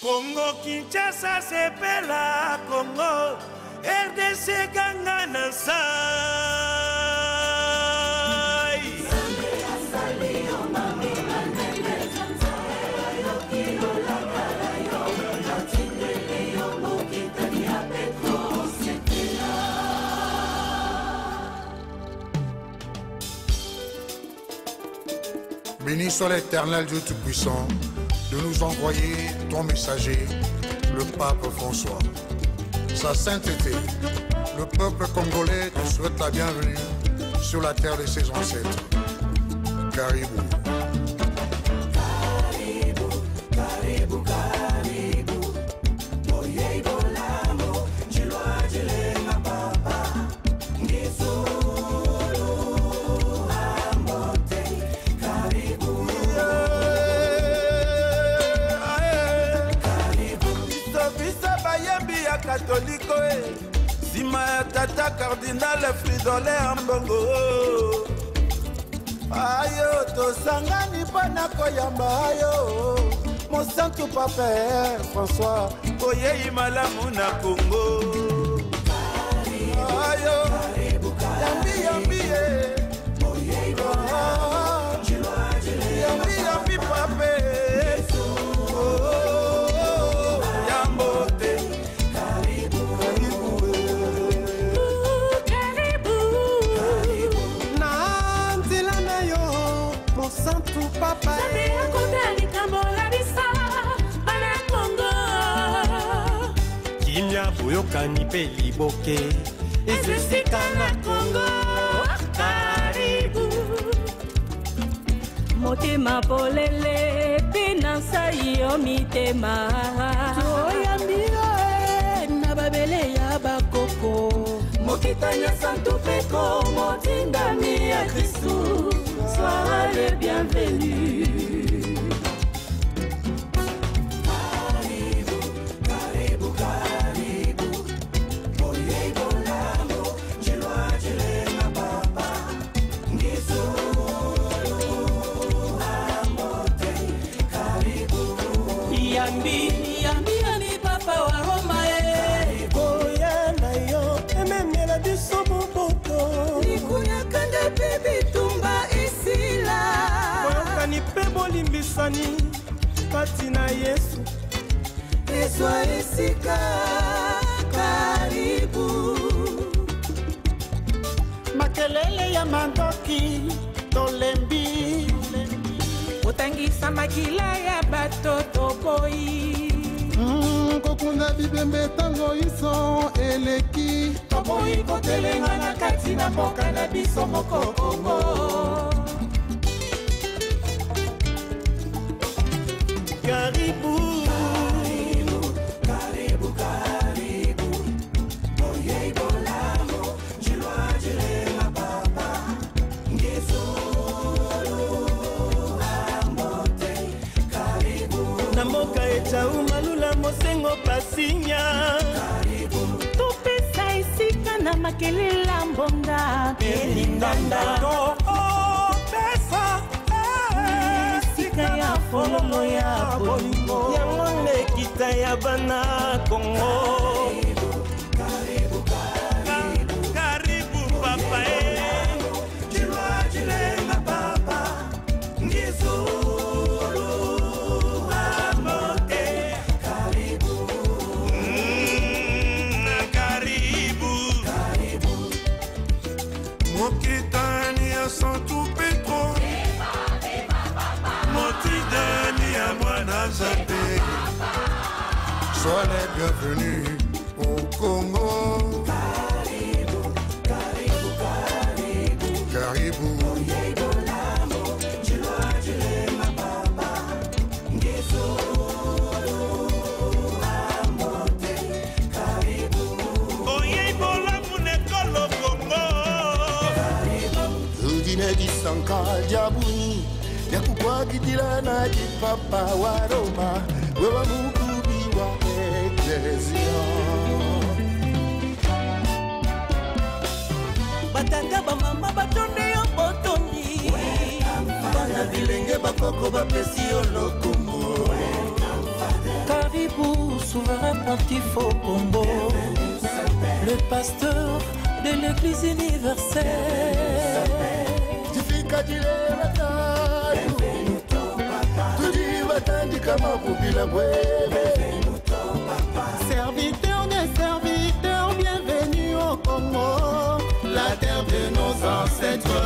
Congo Kinshasa sepela Congo RDC ganga na sai Béni soit l'Éternel Dieu Tout-Puissant de nous envoyer ton messager, le pape François. Sa sainteté, le peuple congolais te souhaite la bienvenue sur la terre de ses ancêtres. Caribou. Caribou, caribou, caribou. Oye bolamo, jilwa jilenga papa. Ngisolo amote, caribou. Catholique, Zima Tata Cardinal Fridolin Ambongo. Ayo to sangani pana koyamba ayo. Mon santo papa François Oye Imalamu na Congo. Ayo yambi yambi Oye yambi yambi papa. Santo papa Sabe akondani kambola bisa Bana Congo Kimia boyokani pe liboke Ezesika na Congo Karibu Motema polele Pina sayo mitema Toyambio na babele ya bakoko Mokitanya Santo Petro Motindami ya Christo Sois le bienvenu. Caribou, caribou, caribou. Oye bolamo, jilwa jilenga papa. Ngisolo amote, caribou. Yambi, yambi, yambi, papa wa Roma Oye na yo, ememela biso boboto. Nikuya kanda baby tumba isila Boyokani pe bolimbisani Kati na Yesu Eswa isika Karibu Makelele ya mandoki tolembi Utangisa makila ya batoto boy kokunda bibembe tango iso eleki Toboyi kotelenga na kati na mboka na biso moko Congo Caribou Caribou, caribou. Oye bolamo, jilwa jilenga papa. Ngisolo amote, caribou. Na mboka echa umalula mosengo pasinya Caribou, Tupesa isika na makelela mbonda Elindanda pesa Isika ya fololo ya bolingo Yango lekita ya bana Congo caribou, caribou. Karibu papa Jilwa jilenga papa. Ngisolo amote, caribou. Karibu Mokitani ya Santo Petro Motidani ya mwana Nzambe. Sois les bienvenus au Congo. Caribou, caribou, caribou. Caribou. Oye bolamo, jilwa jilenga papa. Ngisolo amote, caribou. Oye bolamu nekolo Congo. Udine disanka jabuni ya kukwagidila na kipapa wa Roma wewa mukubi wa Ecclesia. Batanga bamama batonde yo botondi Bana bilenge bakoko bapesi yo lokumu. Karibu souverain pontife au Congo, le pasteur de l'église universelle. Serviteurs des serviteurs, bienvenue au Congo, la terre de nos ancêtres.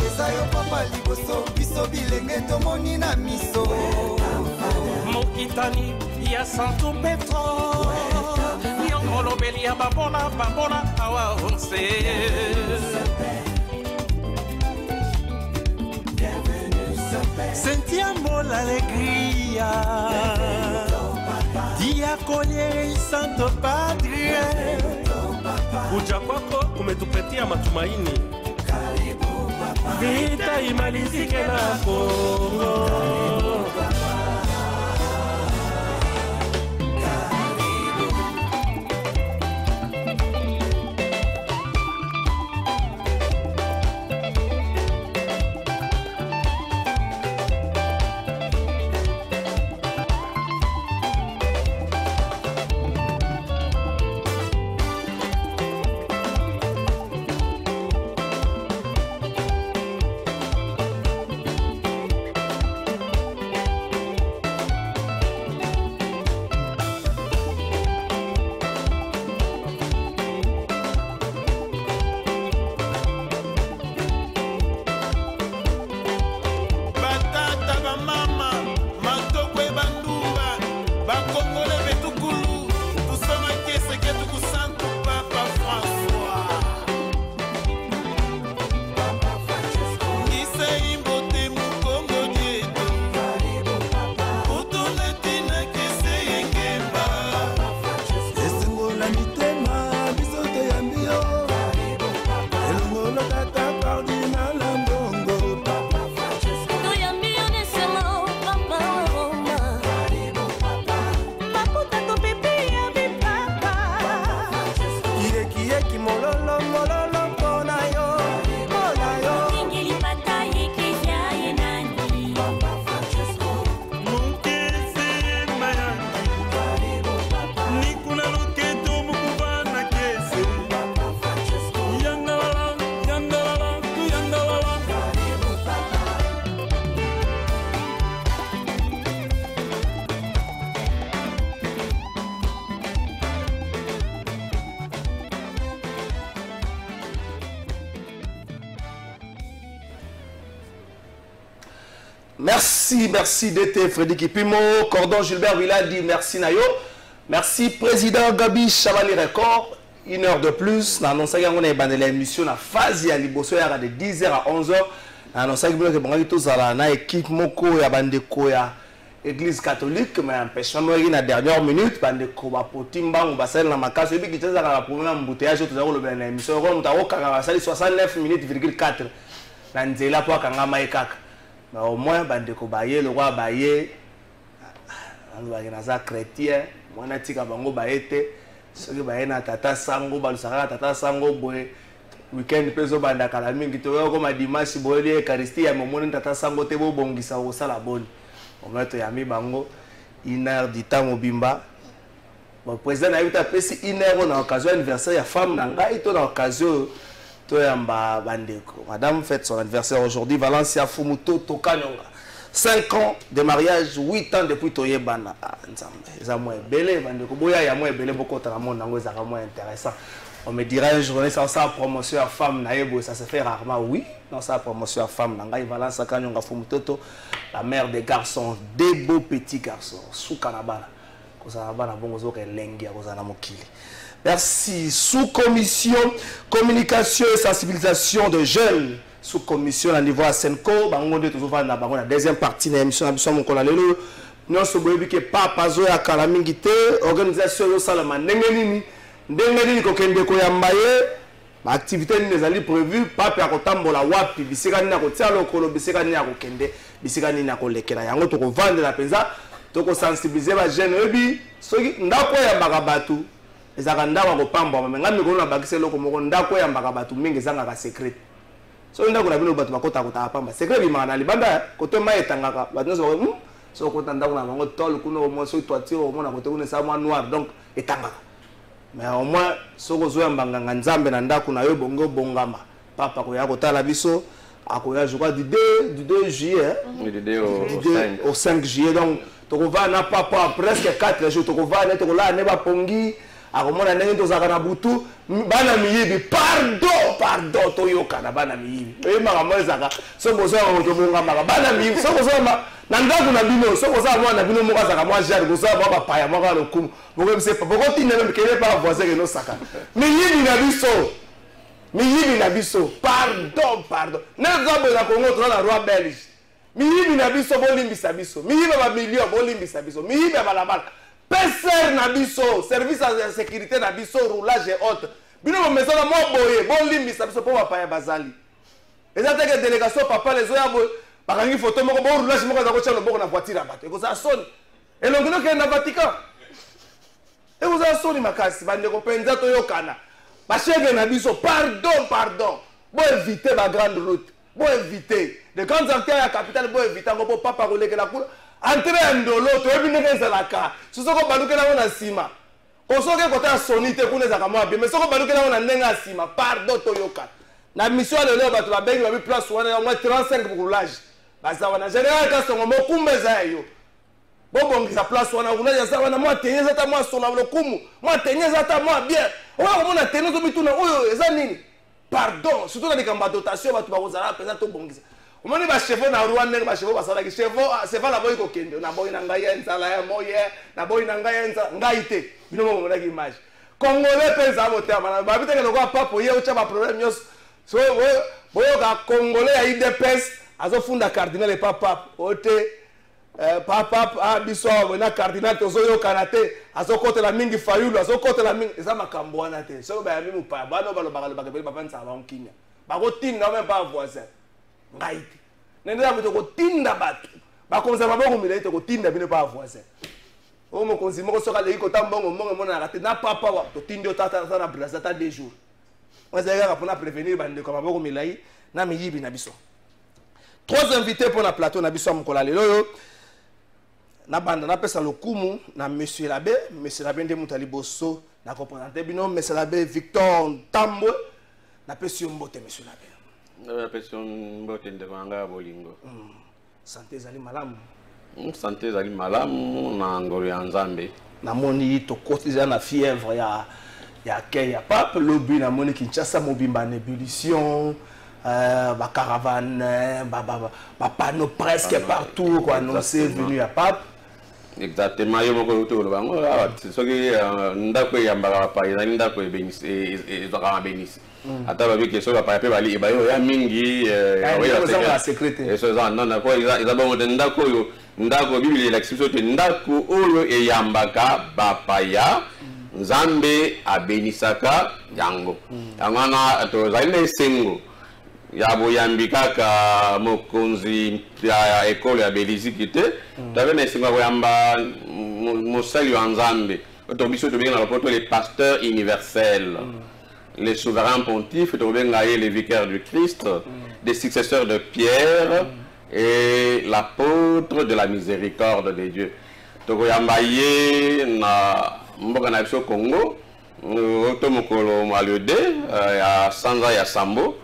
Esayo papa liboso, biso bilenge tomoni na miso. Mokitani ya Santo Petro, Yongolo belia babona babona awa onse. Sentiamo l'alegria di accogliere il Santo Padre. Kuja kwako kumetupatia matumaini. Vita imalizike na Kongo. Merci DT Frédéric Kipimo, Cordon Gilbert Villadi, merci Nayo. Merci Président Gabi Chavali Record. 1 heure de plus. Nous annonçons qu'on a l'émission na phase ya liboso ya de 10h à 11h. Nous annonçons que tous à la équipe moko ya bandeko ya Église catholique mais empêchement na dernière minute bandeko ba potimba on va salir na makaso et puis qui la problème embouteillage tout à l'heure l'émission on ta okaka sali 69 minutes,4 na nzela po kanga maikaka. Mais au moins, bandeko baye, le roi baye, on va dire chrétien, moi na tika bango baete, ceux qui baye na tata sango, balusaka tata sango boy, weekend peso banda kalamingi to yo comme dimanche boy li Eucharistie ya momoni tata sango te bo bongisa o sala bonne. On va to yami bango 1 heure du temps mobimba. Bon président na yuta pesi 1 heure na occasion anniversaire ya femme na ngai to na occasion Toyamba Bandeko. Madame fête son anniversaire aujourd'hui. Valencia Fumuto Tokanyonga. 5 ans de mariage, 8 ans depuis Toyebana. Ça moins belé Bandeko. Boya ya moins belé beaucoup de monde nango ça moins intéressant. On me dirait une journée sans ça promotion à femme naebo ça se fait rarement oui. Non ça promotion à femme nangai Valencia Kanyonga Fumuto la mère des garçons, des beaux petits garçons. Soukanabana. Kosanabana bongo zo ke lengi ya kozana mokili. Merci. Sous-commission communication et sensibilisation de jeunes. Sous-commission à niveau Asenco. Bangonde toujours va na bango na deuxième partie de l'émission na mon kolalelo. Nous sommes que papa zo ya kalamingite organisation yo salama ndengeni ko kende ko yambaye. Activité ni ezali prévue papa ya kotambola wapi bisika ni na kotia lokolo bisika ni ya kokende bisika ni na kolekela yango to ko vendre la penza to ko sensibiliser ba jeunes ebi soki ndako ya bagabatu ezaka ndako ko pamba mais ngami ko na bakise loko moko ndako ya bagabatu mingi zanga ka secret so ndako na bino batu bakota kota pamba secret bi mana libanda ko to mai tangaka batu so so ko tanda ko na bango tol kuno mo so toiture au moins na côté kuna ça noir donc etanga mais au moins so ko zo yambanga nzambe na ndako na yo bongo bongama papa ko ya ko tala biso akoya je crois du 2 juillet au 5 juillet donc to va na papa presque 4 jours to va na to la ne ba pongi akomona ndenge tozaka na butu bana miyibi pardon toyoka na bana miyibi oyemaka mo ezaka so kozala moto bongambaka bana miyibi so kozala na ndako na bino so kozala mwana na bino moko azaka mwa jare kozala mwa bapaya moko ya lokumu bokoyebisa bokotinda meme kele mpa bavoisin keno saka miyibi na biso pardon nezaboye na kongo toza na roi belge miyibi na biso bolimbisa biso miyibi ya bamilio bolimbisa biso miyibi ya balabala PCR na biso service de sécurité na biso roulage et autres bino bomesana mo boye bolimbisa biso po bapaya bazali eza teke délégation papa les oya boye bakangi photo moko bo roulage moko azako tia loboko na voiture ya bato ekozala soni elongi nokende na Vatican ekozala soni makasi bandeko mpenza toyokana bashege na biso pardon bo éviter ba grande route bo éviter de grandes artères ya capitale bo éviter ngo po papa kolekela kula entre ya ndolo toyebi ndenge ezalaka sosoko balukela ngo na nsima osoke kota ya soni te kuna ezalaka mwa bien mais soko balukela ngo na ndenge ya nsima pardon toyoka na mission ya lelo bato babengi babi place wana ya mwa 35 pour roulage baza wana général kasongo mokumba eza ya yo bobongisa place wana roulage eza wana mwa tenye eza ta mwa sola lokumu mwa tenye eza ta mwa bien oya komona tenye ozobituna oyo eza nini pardon surtout na likambo ya dotation bato bakozala mpenza tobongisa omoni bachevaux na roi ndenge bachevaux basalaki cheval aboyi kokende naboyi na ngai ya nzala ya moye naboyi na ngai ya nzala ngai te bino momonaki image congolais mpe eza motema babi teke lokola pape oye otya baproblème nyonso so boyoka congolais ya idps azofunda cardinal epa pape ote pape biso awa na cardinal tozoyokana te azokotela mingi fayulu azokotela mingi eza makambo wana te soki bayambi mopaya bano balobaka ebeli bapanisaka bankimia bakotinda meme pa voisin ngai te nendela moto kotinda bato bakonzi maboko milai te kotinda bino pa voisin oyo mokonzi moko soki aleki kota mbongo emonanaka te na papa wa totindi otata na brasa ata 2 jours ezali kaka mpona prévenir bandeko ya maboko milai na miyibi na biso 3 invités mpona plateau na biso ya mokolo lelo oyo nabanda napesa lokumu na monsieur l'abbé nde moto ya liboso na kopresente bino monsieur l'abbé Victor Ntambwe napesi yo mbote monsieur l'abbé santé ezali malamu santé ezali malamu na ngolo ya nzambe namoni tokoti eza na fièvre ya kei ya pape lobi namoni Kinshasa mobimba na ébullition bacaravane bapano presque partout ko annoncer venue ya pape exactement yo moko utoloba ngo soki ndako eyambaka bapaya ezali ndako ezwaka mabénisi ata babiki soki bapaya mpe bali bayo ya mingi eza bongo te ndako oyo ndako bibili elakisi biso te ndako oyo eyambaka bapaya nzambe abenisaka yango yango wana tozali na esengo ya boyambi kaka mokonzi ya ekolo ya beliziki te toabe na esengo ya koyamba mosali wa nzambe oyo biso tobenga na lopoto les pasteurs universels les souverains pontifes tobenga ye les vicaires du Christ des successeurs de Pierre et l'apôtre de la miséricorde de Dieu tokoyamba ye na mboka na biso Congo oto mokolo malode ya sanza ya sambo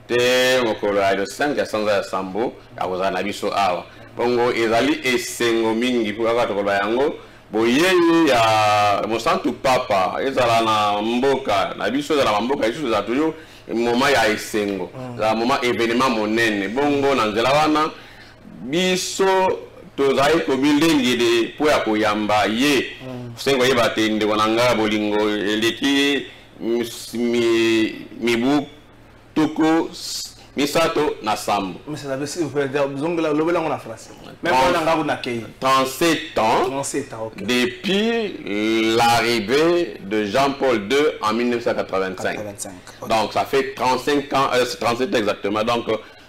te mokolo ya 5 ya sanza ya sambo akozala na biso awa bongo ezali esengo mingi po kaka tokoloba yango boyei ya mosantu papa ezala na mboka na biso ezala na mboka lisusu ezala toujours moment ya esengo ezala moment événement monene bongo na nzela wana biso tozali kobilengede po ya koyamba ye sengo yeba te ndeko na nga bolingo eleki mibu tuku misato na sambo. Monsieur l'abbé, s'il vous plaît, l'obéla en français. Même on a 37 ans, ok. Depuis l'arrivée de Jean-Paul II en 1985. Okay. Donc ça fait 35 ans, 37 exactement. Donc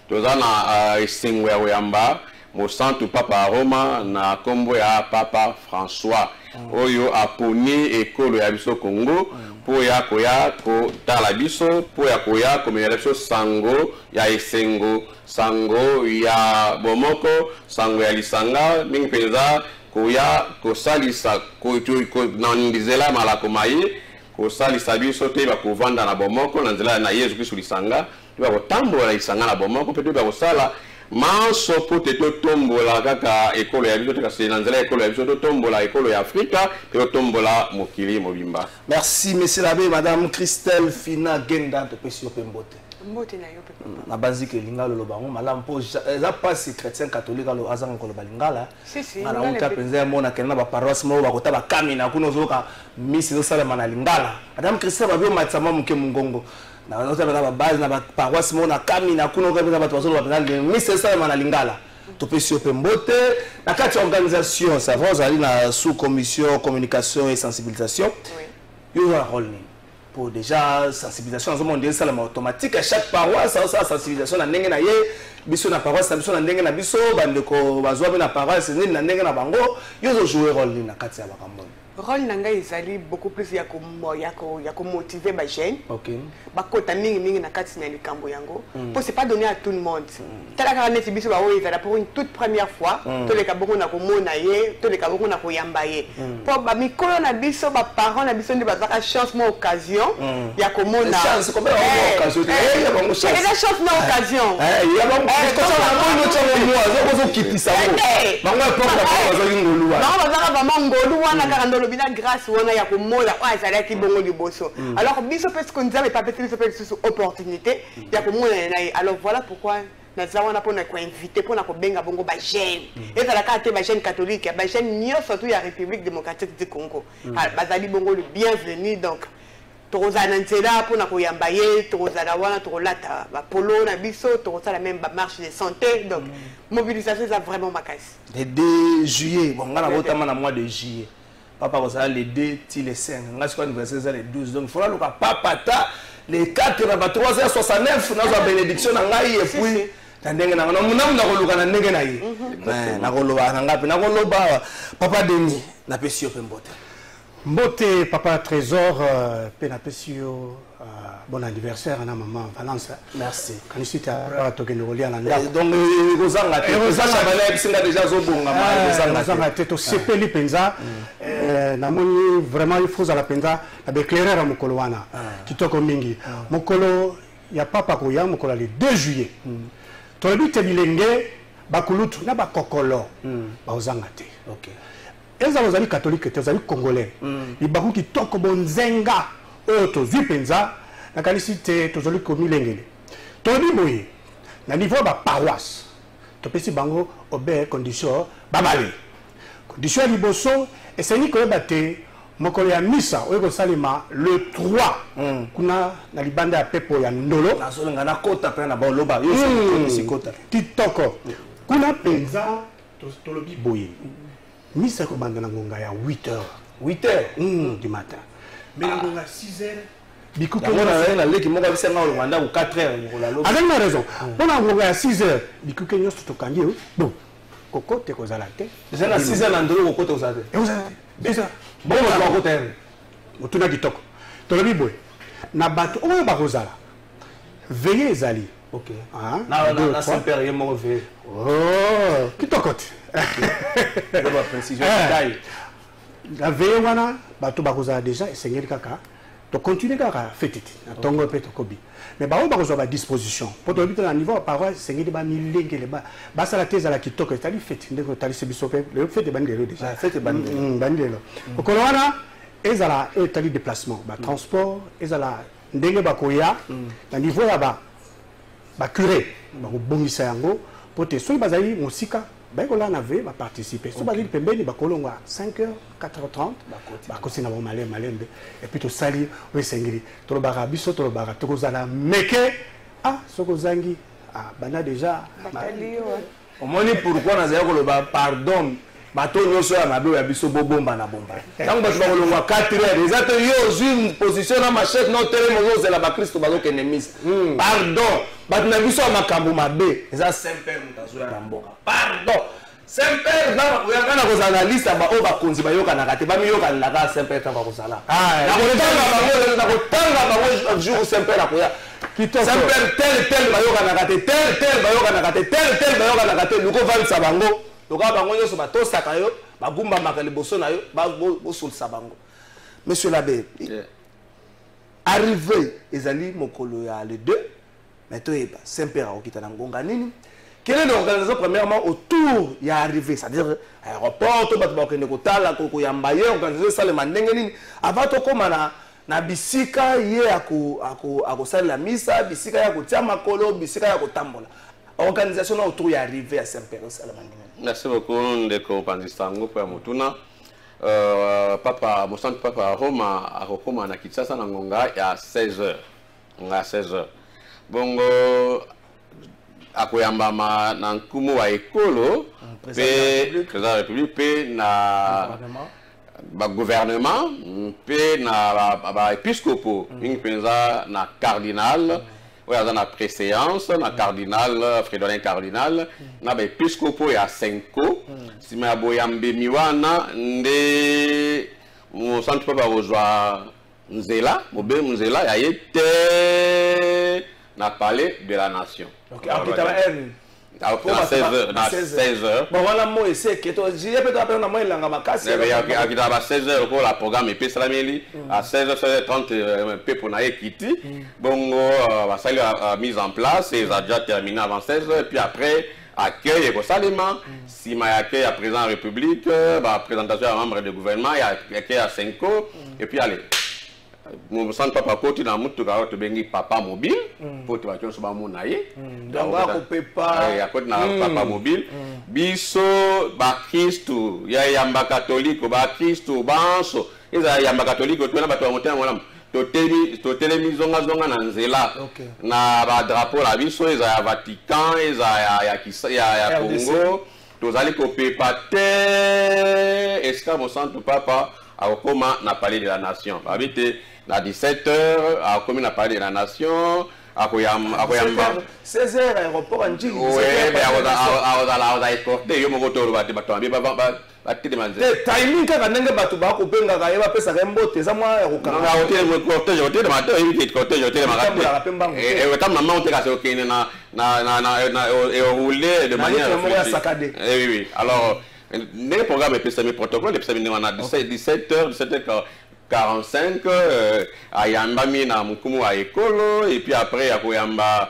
nous avons Singwe Oyamba, au centre Papa Roma, na Kombo ya Papa François. oyo aponi ekolo ya biso Congo po ya koya ko tala biso po ya koya komela biso sango ya esengo sango ya bomoko sango ya lisanga mingi penza koya kosalisa ko nandizela malako maye kosalisa biso te bakovanda na bomoko na nzela na Yesu Kristo lisanga ba kotambola lisanga na bomoko pe ba kosala manso po te tombola kaka ekolo ya biso te kasi na nzela ekolo ya biso tombola ekolo ya Afrika pe tombola mokili mobimba. Merci monsieur l'abbé madame Christelle Fina Genda de Pesio Pembote. Mbote na yo pe papa. Na basique lingalo lo bango malam po za pas chrétien catholique lo azanga ko lo balingala. Si na uta penza mona kena ba paroisse mo ba kota ba kamina kuno zoka misi zo sala mana lingala. Madame Christelle ba bio matsama muke mungongo. Na nota ba base na ba paroisse mo na kamina kuno ko ba bato ba penza misi sala mana lingala. To Pesio Pembote na kati organisation ça va aller na sous commission communication et sensibilisation. Oui. Yo rôle pour déjà sensibilisation dans le monde c'est automatique à chaque paroisse ça sensibilisation na ndenge na ye biso na paroisse biso na ndenge na biso bandeko bazwa na paroisse ni na ndenge na bango yo zo jouer rôle ni na kati ya bakambo rôle nanga ezali beaucoup plus ya ko motiver ba jeune OK ba kota mingi na kati na likambo yango pour c'est pas donné à tout le monde tala ka neti biso ba oyo ezala pour une toute première fois to le ka boko na ko mona ye to le ka boko na ko yamba ye pour ba mikolo na biso ba parents na biso ndi ba zaka chance mo occasion ya ko mona chance comme occasion ya bango chance et la chance na occasion ya bango ko ça na bongo tsango mo zo kitisa bango bango pour ba zo ngoluwa bango bazaka ba ngoluwa na ka ndolo bina grâce wana ya ko mona kwa ezala ki bongo liboso alors biso parce que nzambe pas peut-être biso peut-être opportunité ya ko mona na alors voilà pourquoi naza wana pona ko inviter pona ko benga bongo ba jeune ezala ka te ba jeune catholique ba jeune nyo surtout ya République démocratique du Congo bazali bongo le bienvenu donc tozana nzela pona ko yamba ye tozala wana tolata ba polo na biso tozala même ba marche de santé donc mobilisation ça vraiment makasi le 2 juillet bon ngana botama na mois de juillet papa ko ça le 2 ti le 5 ngasi ko anniversaire ça le 12 donc il faudra le papa ta les 4 na 369 na zo bénédiction na ngai et puis ndenge na ngana muna ko luka na ndenge na ye na ko loba na ngapi na ko loba papa Denis na Pesio Pembote mbote papa Trésor pe na Pesio bon anniversaire na maman Valence merci kanisita para tokende kolia na ndako donc kozanga te kozanga bale singa déjà zo bonga ma kozanga te to sepeli penza na moni vraiment il faut za la penza na éclairer mokolo wana kitoko mingi mokolo ya papa ko ya mokolo le 2 juillet to lebite bilenge bakulutu na bakokolo ba ozanga te OK eza ozali catholique te ozali congolais libaku kitoko bonzenga oyo tozwi penza na kanisite tozali komilengele tobi boye na niveau ba paroisse topesi bango obe condition babale condition liboso eseni koyeba te mokolo ya misa oyo kosalema le 3 kuna na libanda ya pepo ya ndolo nazolenga na kota pe na boloba yo sikota kitoko kuna penza tolobi boye misa ko banda na ngonga ya 8h du matin mais na ngonga 6h bikuke na leki moka bisenga o Rwanda ko 4h ko la loba avec ma raison pona ngonga ya 6h bikuke nyoso tokangi bon kokote ko zala te déjà na 6h na ndolo kokote ko zala te déjà bon ko kote motuna kitoko tolobi boy na bato oyo ba kozala veillez ezali OK na Saint-Père ye mo veille oh kitoko te ba précision taille la veille wana bato ba kozala déjà esengeli kaka to continuer kaka fetiti na tongo pe to kobi mais ba on ba kozwa ba disposition pour to bita na niveau parole esengeli ba milengele ba sala teza la kitoko c'est-à-dire fete ndeko tali sebiso pe le fete bandelo déjà fete bandelo okolo wana ezala etali déplacement ba transport ezala ndenge ba koya na niveau ya ba curé ba ko bongisa yango pote so bazali musika ba ko la na ve ba participer so bazali pembeni ba kolonga 5h 4h30 ba ko sina ba malembe et puis to sali o sengiri to lo bara biso to lo bara to ko zala meke soko zangi bana déjà au moins pourquoi na zaya ko lo ba pardon bato nyonso ya mabe ya biso bobomba na bomba tango bato bakolongwa 4h déjà te yo une position na machette no tere mozo zela ba Kristo bazo kene misa pardon bato na biso makambo mabe eza simple mutazo ya mboka pardon Saint-Père na oyakana kozala liste ba o bakonzi bayokanaka te bamiyokanaka Saint-Père ta bakozala na kotanga bango jour Saint-Père akoya Saint-Père tel bayokanaka te tel bayokanaka te tel bayokanaka te luko vandisa bango loka bango nyonso batosaka yo bagumbamaka liboso na yo bosolisa bango. Monsieur l'abbé, arrivé ezali mokolo ya le 2 mais toyeba Saint-Père akokita na ngonga nini. Quelle est l'organisation premièrement autour y a arrivé, c'est-à-dire aéroport, tout le monde kotala koko yambaye organiser ça le mandengeni avant to koma na bisika ye ako sala la misa bisika ya kotia makolo bisika ya kotambola organisation autour y a arrivé à Saint-Père ça le mandengeni. Merci beaucoup ndeko pandistango pour mutuna papa mosantu papa Roma akokoma na Kinshasa na ngonga ya 16h nga 16h bongo akoyambama na nkumu wa ekolo pe président de la République pe na ba gouvernement pe na ba épiscopo une penza na cardinal oya na préséance na cardinal Frédolin cardinal na ba épiscopo ya 5 sima boyambe miwana nde mo centre papa rozwa nzela mobe nzela ya yete na palais de la nation. OK, à 16h. Bon, voilà, moi, c'est que j'ai peut-être appelé na moi il ngama kasi. À 16h pour la programme et salameli à 16h30 peu pour na ekiti. Bon, va saluer mise en place et ça a déjà terminé avant 16h et puis après accueil et salima si ma accueil à président de la République, bah présentation à membre du gouvernement et accueil à 5 et puis allez. Mon centre papa côté dans mutu ka to bengi papa mobile pour to bakyo so ba mona ye donc ko pepa ya côté na papa mobile biso ba Kristo ya yamba catholique ba Kristo banso eza yamba catholique to na bato motema mwana to telemi zonga na nzela na ba drapeau la biso eza ya Vatican eza ya Congo to zali ko pepa te eska mon centre papa akoma na palais de la nation habite à 17h, à commune à Palais de la Nation, à 16h, aéroport en Djibouti. Oui, mais à escorter, il y a un timing quand nenge batu ba ko benga ka yeba pesa rembo teza mwa rukanga na hotel mo cortège hotel ma to invite cortège hotel ma et tam na monte ka se okene na et rouler de manière oui oui alors les programmes pesa mes protocoles pesa ni wana 17h 45 ayamba mina mkumu wa ekolo et puis après akoyamba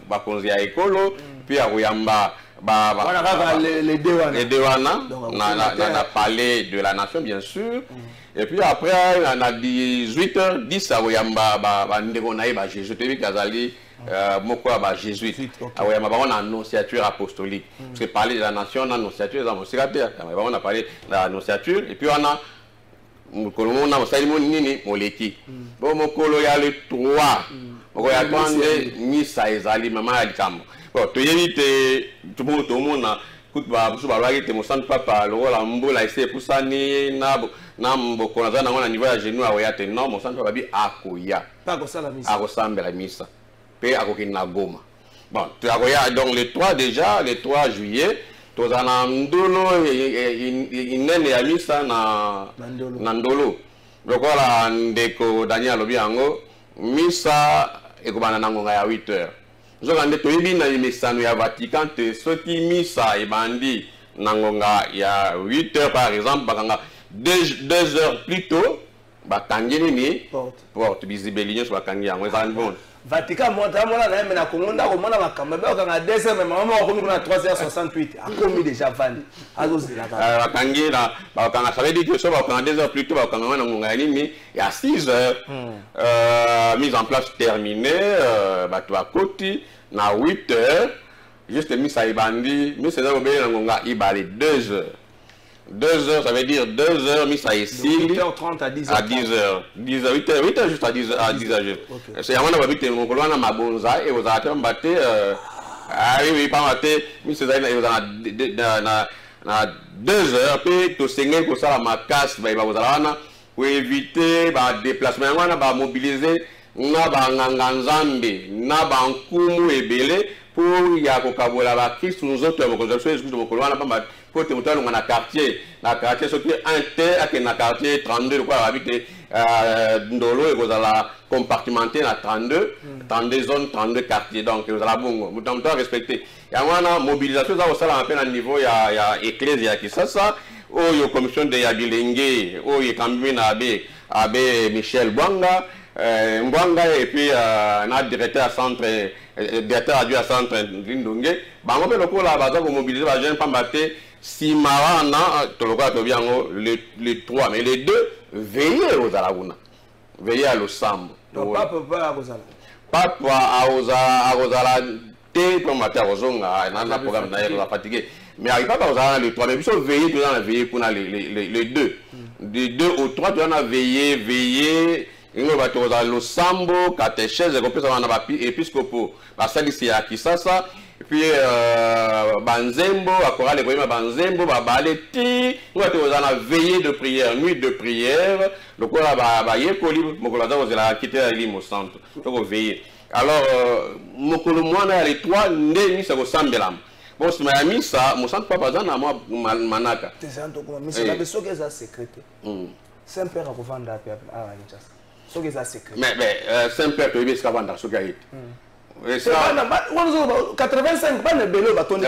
ba konzi ya ekolo puis akoyamba les Dewana na palais de la nation bien sûr et puis après on a 18h10 akoyamba ndeko na ba jésuite kazali moko ba jésuite akoyamba ba annonciature apostolique parce que palais de la nation na annonciature za mosikate on a parlé de l'annonciature et puis on a mokolo na mosalimo nini moleki bon mokolo ya le 3 moko ya twande misa ezali mama ya likambo bon to yevite tout le monde kutba busu balwaki te mosantu papa lokola mbola ese pusani na mboko na zana ngona niveau ya genou akoya te non mosantu papa bi akoya pas kosala misa akosambela misa pe akokina Goma bon tu akoya donc le 3 déjà le 3 juillet tozana ndolo inene ya misa na ndolo lokola ndeko Daniel Lobiango misa ekobana na ngonga ya 8h zoka nde toyebi na misano ya Vatican te soki misa ebandi na ngonga ya 8h par exemple bakanga 2 heures plus tôt bakangi nini porte visible nyonso bakangi yango ezali bon Vatican monta mona na mena kongonda ko mona makamba ba kanga 2h mais maman ko kuna 3h68 akomi déjà vandi azozila ka bakangi na bakanga ça veut dire que so bakanga 2 heures plus tôt bakanga na ngonga nini ya 6h mise en place terminée bato akoti na 8h juste misa ibandi misa za obele na ngonga ibali 2h 2h ça veut dire 2h misa ici 8h30 à 10h à 10h 8h juste à 10h c'est yamana babite mokolo na mabonza et vous avez mbaté oui pas maté misa za na 2h pe to sengé ko sala makasi ba bazalana pour éviter ba déplacement wana ba mobiliser na ba nganga nzambe na ba nkumu ebele pour ya kokabola ba Christ nous autres mo konzo Jésus mo kolwana pamba pour te mutu na quartier soki inter ak na quartier 32 quoi habiter ndolo et kozala compartimenté na 32 zones 32 quartiers donc kozala bongo mutu respecter ya wana mobilisation za osala un peu na niveau ya église ya Kisasa oyo commission de ya bilenge oyo kambi na abe Michel Bwanga et puis na directeur à centre directeur adjoint à centre Lindonge bango pe lokola baza ko mobiliser ba jeune pambate si marana to lokola to biango les 3 mais les 2 veiller aux alaguna veiller à l'osambo donc papa kozala ozala te pour mater ozonga na programme na yeko fatigué mais avec papa ozala les 3 mais biso veiller to na veiller pour les 2 de 2 au 3 tu na veiller ingo bato za losambo katechese ko pesa na ba episcopo basalisi ya Kisasa et puis banzembo akorale ko banzembo babale ti ngoto za na veillée de prière nuit de prière lokola ba yekoli mokolo za kozela quitter limo centre to veiller alors mokolo mwana les 3 ndemi sa ko sambelam bon si ma misa mo centre papa za na manaka te santo ko misa la beso que ça secrété sempre ko vanda pe a Kinshasa. Mais Saint-Père, tu veux ce qu'avant ce gars. 85 pas de bélo bâton.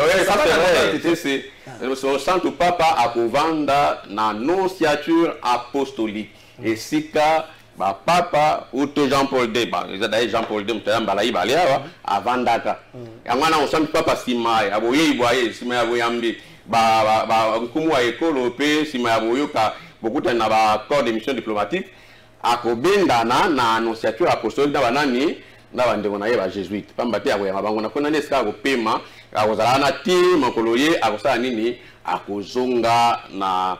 C'est le centre papa à Kovanda na nonciature apostolique. Et sika ba papa ou Jean-Paul II, d'ailleurs Jean-Paul II mbalayi balia avant daka. Yangwana on centre papa simai aboye boye simai aboyambi ba nkumu wa ekolo pe simai aboyoka beaucoup na ba corps de mission diplomatique. Akobenda na annonciature apostolique na banani na bandeko na ye ba jésuite pamba te akoyanga bango na kona neska akopema akozala na ti makolo ye akosala nini akozonga na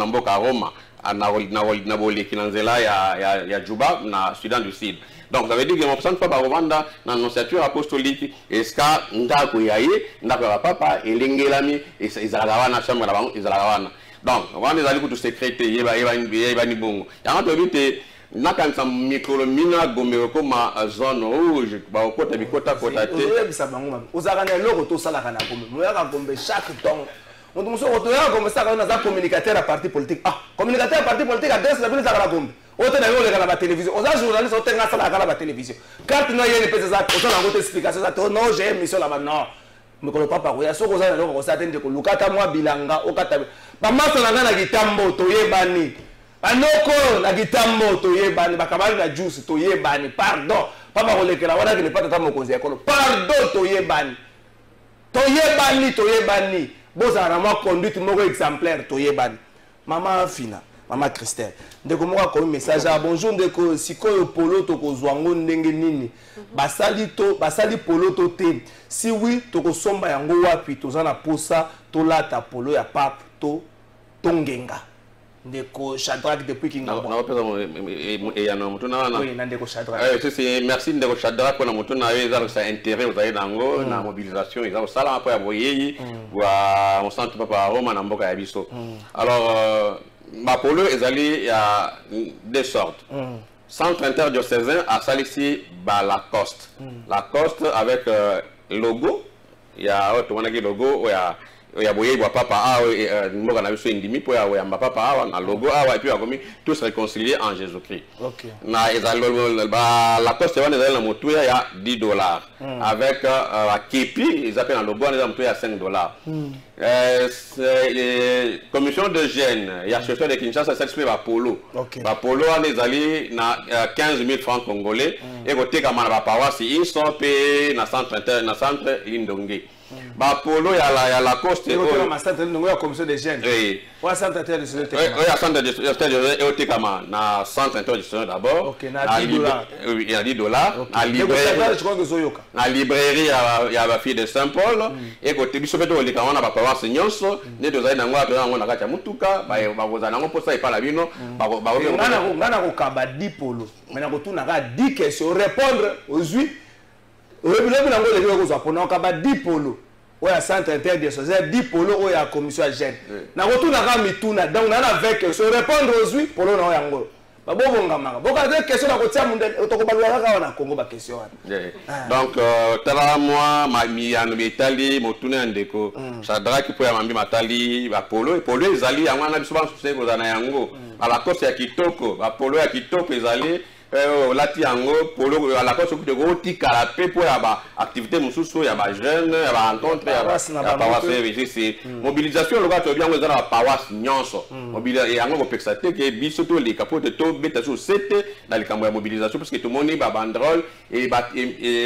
mboka Roma na boleki na nzela ya Juba na Sudan du Sud. Donc ça veut dire que mon centre papa revanda na annonciature apostolique eska ndako ya ye ndako ya papa elengelami ezalaka wana chambre na bango ezalaka wana. Donc, on est allé pour tout sécréter, il y a une bonne. Il y a un peu de nakanisa mikolo mina gomero koma zone rouge ba okota bikota kota te. Oyebisa bango ozakana eloko to sala kana gombe. Moyaka gombe chaque temps. On dit muso otoya gombe saka na za communicateur à parti politique. Ah, communicateur à parti politique adresse la police à gombe. Ote na yo le kana ba télévision. Oza journaliste otenga sala kana ba télévision. Carte no yene pesa za ozana ngote explication za to non j'ai émission là maintenant. Mikolo papa ko ya soko za na loko ko sa tende ko lukata mwa bilanga okata ba maso na ngana kitambo to yebani. Anoko na gitambo to yebani bakabali na juice to yebani pardon papa kolekela wana kile pata tamo konzi yakolo pardon to yebani boza na ma conduite moko exemplaire to yebani mama Fina mama Christelle ndeko moko ko message a bonjour ndeko sikoyo polo to kozwango ndenge nini basali polo to te si oui to kosomba yango wapi to zana posa to lata polo ya pape to tongenga ndeko Shadrach depuis Kingabo. Na opeza et ya na mutuna na. Oui, na ndeko Shadrach. C'est merci ndeko Shadrach pour na mutuna eza ça intérêt aux nango na mobilisation ils sala hapo ya boyeyi wa on centre papa Roma na mboka ya biso. Alors ma polo ezali ya deux sortes. Centre interdiocésain à salisi ba Lacoste. Lacoste avec logo il y a autre logo ya boye bwa papa awa mboka na biso indimi po ya yamba papa awa na logo awa et puis akomi tous réconciliés en Jésus-Christ. OK. Na ezalo ba la coste wana ezalo na motu ya $10 avec la kepi ils appellent en logo na motu ya $5. Commission de Gênes ya chercheur de Kinshasa s'exprime ba polo. Ba polo wana ezali na 15,000 francs congolais et koteka mana ba paroisse isope na centre Lindonge. Ba polo ya la coste o ma centre Lindonge ya commission de Gênes. Oui. Wa centre international de oui, ya centre de otekama na centre international d'abord. OK, na $10. Oui, il y a $10. Na librairie ya ba fille de Saint-Paul et côté biso feto oleka wana ba paroisse nyonso ne tozali na ngwa to yango na kati ya mutuka ba kozana ngo posa ipala bino ba ngana ko kaba 10 polo. Mena ko tuna ka 10 questions répondre aux 8. Oyebi nango le ko zo pona kaba 10 polo. Oya centre interdiocésain 10 polo oya commission à Gênes. Na ko tuna ka mituna donc na avec se répondre aux 8 polo na yango. babobongamaka bokala question na kotia munde tokobalwa kaka na Congo ba question wana. Donc tala moi miyano betali motuna ndeko Shadraki po ya mambi matali ba polo ezali yango na biso ba susé kozana yango ala kosa ya kitoko ba polo ya kitoko ezali lati yango polo ala kosa ko oti kala pe po ya ba activité mususu ya ba jeune ya ba rencontre ya ba c'est mobilisation le gato bien ngozana ba pawas nyonso mobilisation yango ko pexate ke biso to le capote to beta sur 7 dans le camp de mobilisation parce que tout le monde ba banderole et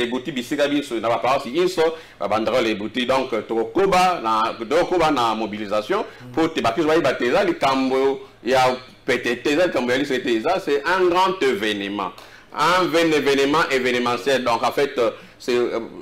bouti bisika biso na ba pawas inso ba banderole et bouti donc to koba na mobilisation pour te ba kizo ba teza le cambo ya c'est un grand événement. Un événement événementiel. Donc en fait,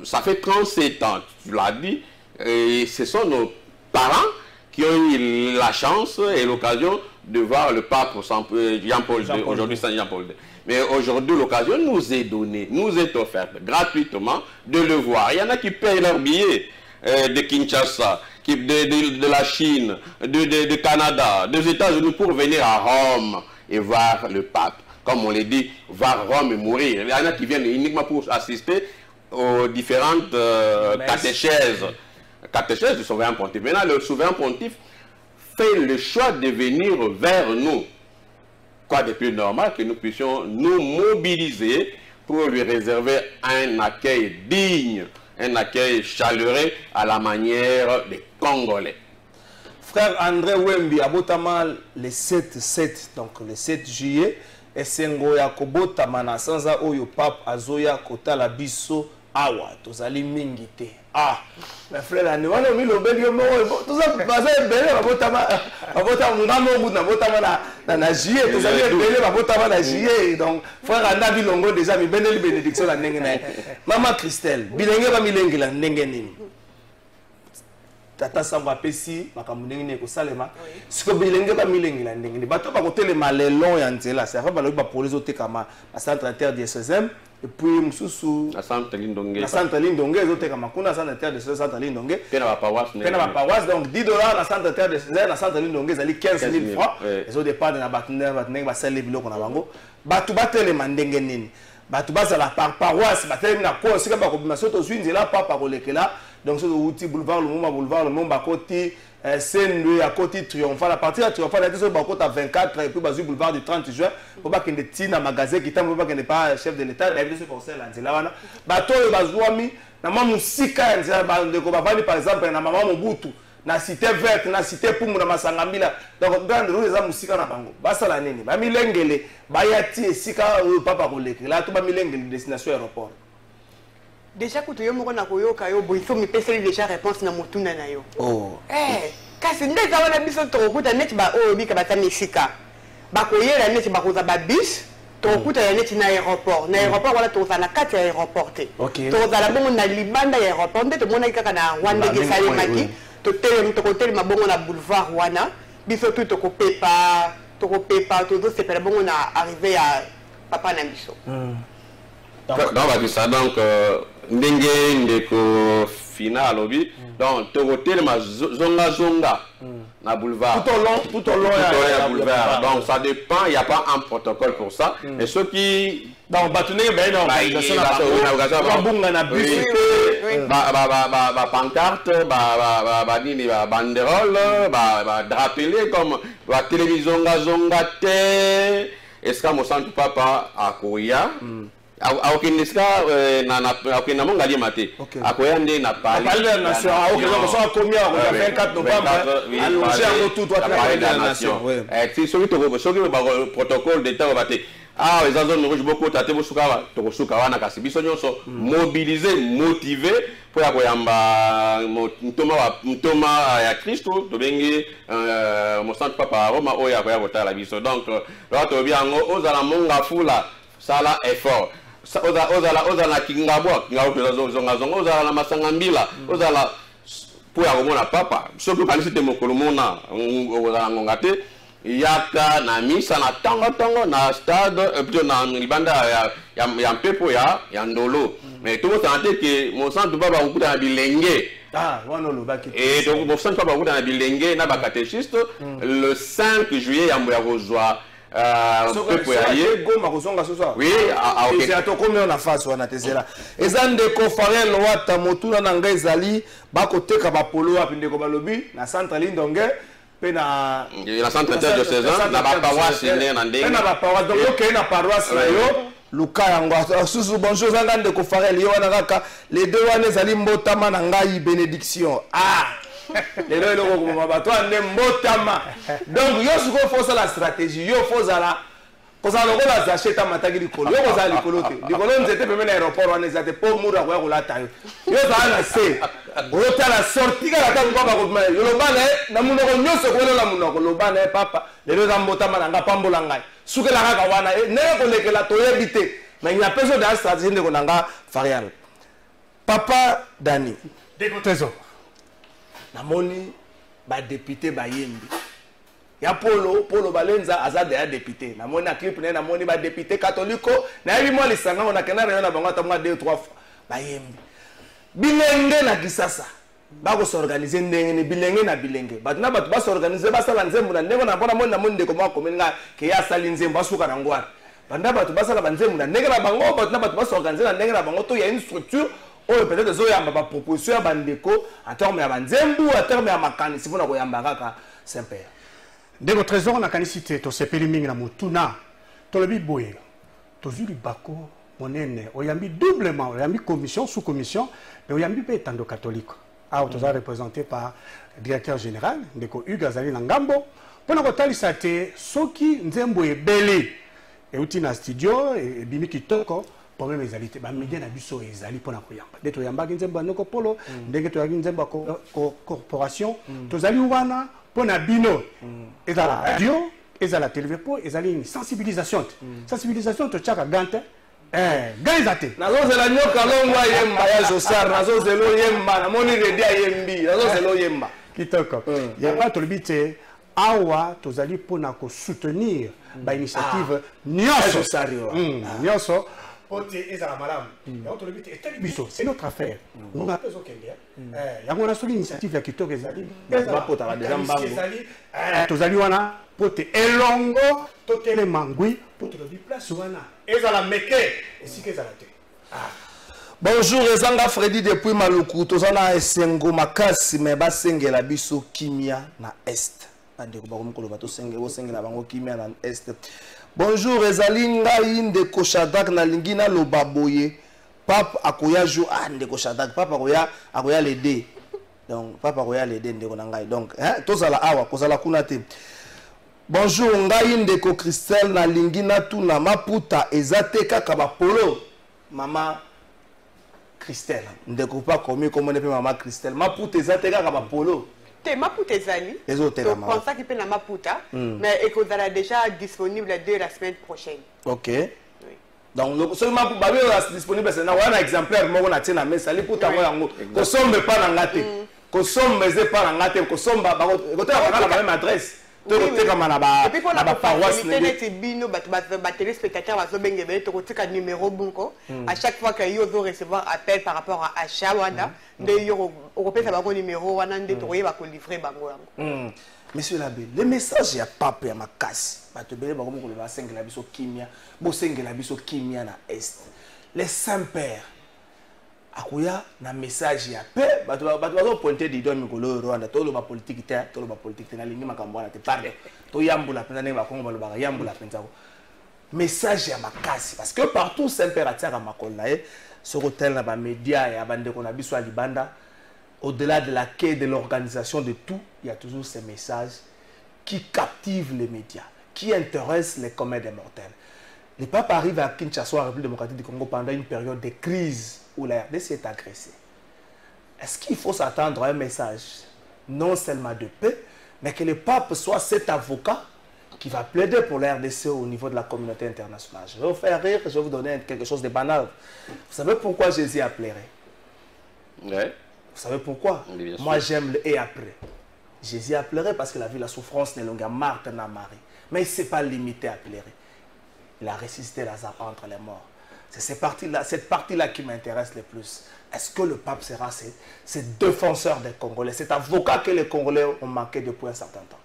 ça fait 37 ans, tu l'as dit, et ce sont nos parents qui ont eu la chance et l'occasion de voir le pape Jean-Paul II, aujourd'hui Saint Jean-Paul II. Mais aujourd'hui, l'occasion nous est donnée, nous est offerte gratuitement de le voir. Il y en a qui payent leur billet de Kinshasa, de la Chine, de Canada, des États-Unis pour venir à Rome et voir le pape. Comme on l'a dit, voir Rome et mourir. Il y en a qui viennent uniquement pour assister aux différentes catéchèses du souverain pontife. Maintenant, le souverain pontife fait le choix de venir vers nous. Quoi de plus normal que nous puissions nous mobiliser pour lui réserver un accueil digne, un accueil chaleureux à la manière des Congolais. Frère André Wembi, abotama le 7, donc le 7 juillet, et sengo ya kobotama na sanza oyo pape azoya kotala biso awa tozali mingi te. Ah, mes frères, on a mis le bel yomo, tout ça, basé belé, abotama ngamo na botama na juillet, tozali belé, abotama na juillet. Donc frère Anda bilongo déjà mi beneli bénédiction la ndenge na. Maman Christelle, bilenge ba milengi la ndenge nini. Tata Samba pesi makambo ndenge ne ko salema. Siko bilenge ba milengi la ndenge ni. Bato ba kotelema lelon ya nzela, ça va ba lo ba police otekama à centre interdiocésain. Et puis mususu na Santa Lindonge ezotekama kuna centre interdiocésain Santa Lindonge pe na ba paroisse donc $10 na centre interdiocésain na Santa Lindonge ezali 15 000 francs ezo dépendre na batenaire ba sali biloko na bango batu batelema ndenge nini batu bazala par paroisse batelemi na ko sika ba kobima soto zwinzela papa kolekela donc soto uti boulevard Lumumba koti Sendwe à côté triomphal à partir de triomphal à 24 et puis bazu boulevard du 30 juin pour pas qu'il ne tina magasin qui tambo pas qu'il n'est pas chef de l'état et ce conseil là c'est là wana bato bazwami na mama musika nzela de ko bavali par exemple na mama Mobutu na cité verte na cité Pumu na Masangambila donc grande rue za musika na bango basala nini ba milengele bayati esika papa kolekela to ba milengele destination aéroport. Déjà quand tu moko na koyoka yo boiso mi pesa déjà réponse na motuna na yo. Oh. Kasi ndeza wana biso tokuta net ba o bika batamesika. Ba koyela net ba koza ba bis tokuta ya net na aéroport. Na aéroport wala toza na kati ya aéroport te. Toza la bongo na libanda ya aéroport nde mona kaka na Rwanda ke salemaki. To tele mabongo na boulevard wana. Biso tout tokopepa todo sepela bongo na arrivé à papa na biso. Donc ndenge ndeko final lobby donc tokotel ma zonga na boulevard tout au long ya boulevard donc ça dépend il y a pas un protocole pour ça et ceux qui donc batuné ben non bunga na bus ba pancarte ba nini ba banderole ba drapeler comme la télévision zonga te est-ce que mon centre papa akoya aokiniska na mongali mate akoyande na pali la nation donc ça combien on a 24 novembre allonger en tout toi la nation si soki ba protocole d'état bate les zone rouge beaucoup tate bosuka tokosuka wana kasi biso nyonso mobiliser motiver pour ya koyamba mtoma ya Kristo to bengi mo centre papa Roma oya koya kotala biso donc bato biango ozala monga fula sala effort ozala kingabwa zonga ozala na Masangambila ozala po ya komona papa soki kanisi te mokolo mona ozala ngonga te yaka na misa na tango na stade plutôt na libanda ya mpepo ya ndolo mais tout le monde sait que mon centre baba okuta na bilenge et donc mon centre baba okuta na bilenge na ba catéchiste le 5 juillet ya kozwa peuple allié. Oui, c'est à toi combien on a face on a tesela. Ezande ko Farel Wata motuna na ngai zali ba côté ka ba polo apinde ko balobi na centre Lindonge pe na centre interdiocésain na ba paroisse na ndenge. Na ba paroisse donc OK na paroisse na yo Luka yango susu bonjour zangande ko Farel yo wana kaka les deux wana zali mbotama na ngai bénédiction. Les deux loko ko ba to ande mbotama. Donc yo suko faut ça la stratégie yo faut ça la koza lokola za cheta mataki likolo yo koza likolo te likolo nzete pembe na aéroport wana ezate po mura ko ya kolata yo yo za na se o ta la sortie ka ta ngwa ko ma yo lobana na munoko nyoso ko la munoko lobana papa lelo za mbotama na nga pambola ngai sukela kaka wana ne ko lekela to yebite mais il y a besoin de stratégie ndeko nanga Farial papa Dani Deko Trésor namoni ba député ba yembi ya Polo Balenza azade ya député namoni na clip na namoni ba député catholique na yebi mo lisanga on a kana na bango ta mwa 2 3 fois ba yembi bilenge na kisasa ba ko s'organiser ndenge ni bilenge na bilenge ba na ba s'organiser ba sala nzembo na ndenge na bona mo na monde ko ma ko menga ke ya sala nzembo asuka na ngwara banda ba ba sala nzembo na ndenge na bango ba na ba s'organiser na ndenge na bango to ya une structure oh peut-être zo ya ba proposition ya bandeko en terme ya banzembo en terme ya makani sivona ko yamba kaka Saint-Père. Deko Trésor on a canicité to sepeli mingi na mutuna to lebi boye to zuri bako monene oyambi doublement oyambi commission sous commission mais oyambi pe tando catholique a to za représenté par directeur général Ndeko Hugues Azali na ngambo pona ko talisa te soki nzembo ebele e uti na studio e bimi kitoko problème ezali te ba media na biso ezali pona ko yamba de to yamba nzembo noko polo ndenge to yamba nzembo corporation to zali wana pona bino ezala radio ezala télévision ezali une sensibilisation sensibilisation to chaka gante gaizate nazo zela nyoka longwa yemba ya Josar nazo zelo yemba na moni redia yembi nazo zelo yemba kitoko yamba to libite awa to zali pona ko soutenir ba initiative nyoso sario nyoso Ote ezala malamu. Ya to lebite etali biso, c'est notre affaire. On a besoin qu'elle ya ngona soli initiative ya kitoko ezali. Ba pota ba déjà mbango. To zali wana pote elongo to tele mangui pote le place wana. Ezala meke esika ezala te. Bonjour ezanga Freddy depuis Maluku tozana esengo makasi me basengela biso kimia na est. Ande ko ba komkolo ba to senge bo sengela bango kimia na est. Bonjour ezali ngai Ndeko Shadak na lingina lobaboye papa akoya jo Ndeko Shadak papa akoya l'aider donc papa akoya l'aider ndeko na ngai donc tozala awa kozala kuna te. Bonjour ngai Ndeko Christelle na lingina tuna maputa ezate kaka ba polo mama Christelle ndeko pa komi komone pe mama Christelle maputa ezate kaka ba polo Maputa ezali. Je pense qu'il peut la Maputa, mais il sera déjà disponible dès la semaine prochaine. Ok. Oui. Donc seulement pour Babé disponible c'est un exemplaire moi on a tenu mais ça les puta moi yango. Ko sombe pas na ngate. Ko sombe ze pas na ngate ko somba ba côté la même adresse. Et puis pour la paroisse bino ba téléspectateurs bazo bengebe to kotika numéro bunko à chaque fois que yo zo recevoir appel par rapport à achat wana de yo repesa ba numéro wana de to yeba ko livrer bango yango. Monsieur l'abbé, le message ya papa ya makasi ba to bele ba ko ko ba sengela biso kimia bo sengela biso kimia na est. Les Saint-Père akoya na message ya pe bato bazo pointer di domi ko lo Rwanda to lo ba politique te na lingi makambo na te parle to yambula penza ne ba kongo ba yambula penza ko message ya makasi parce que partout Saint-Père ataka makol na e soko tel na ba média ya bande ko na biso a libanda au-delà de la quête de l'organisation de tout il y a toujours ces messages qui captivent les médias qui intéressent les communs des mortels. Le pape arrive à Kinshasa, en République démocratique du Congo, pendant une période de crise où la RDC est agressée. Est-ce qu'il faut s'attendre à un message non seulement de paix, mais que le pape soit cet avocat qui va plaider pour la RDC au niveau de la communauté internationale? Je vais vous faire rire, je vais vous donner quelque chose de banal. Vous savez pourquoi Jésus a pleuré? Ouais. Vous savez pourquoi? Moi j'aime le et après. Jésus a pleuré parce qu'il a vu la souffrance de longue Marthe et Marie. Mais il ne s'est pas limité à pleurer. Il a ressuscité Lazare entre les morts. C'est cette partie-là qui m'intéresse le plus. Est-ce que le pape sera ce défenseur des Congolais, cet avocat que les Congolais ont manqué depuis un certain temps?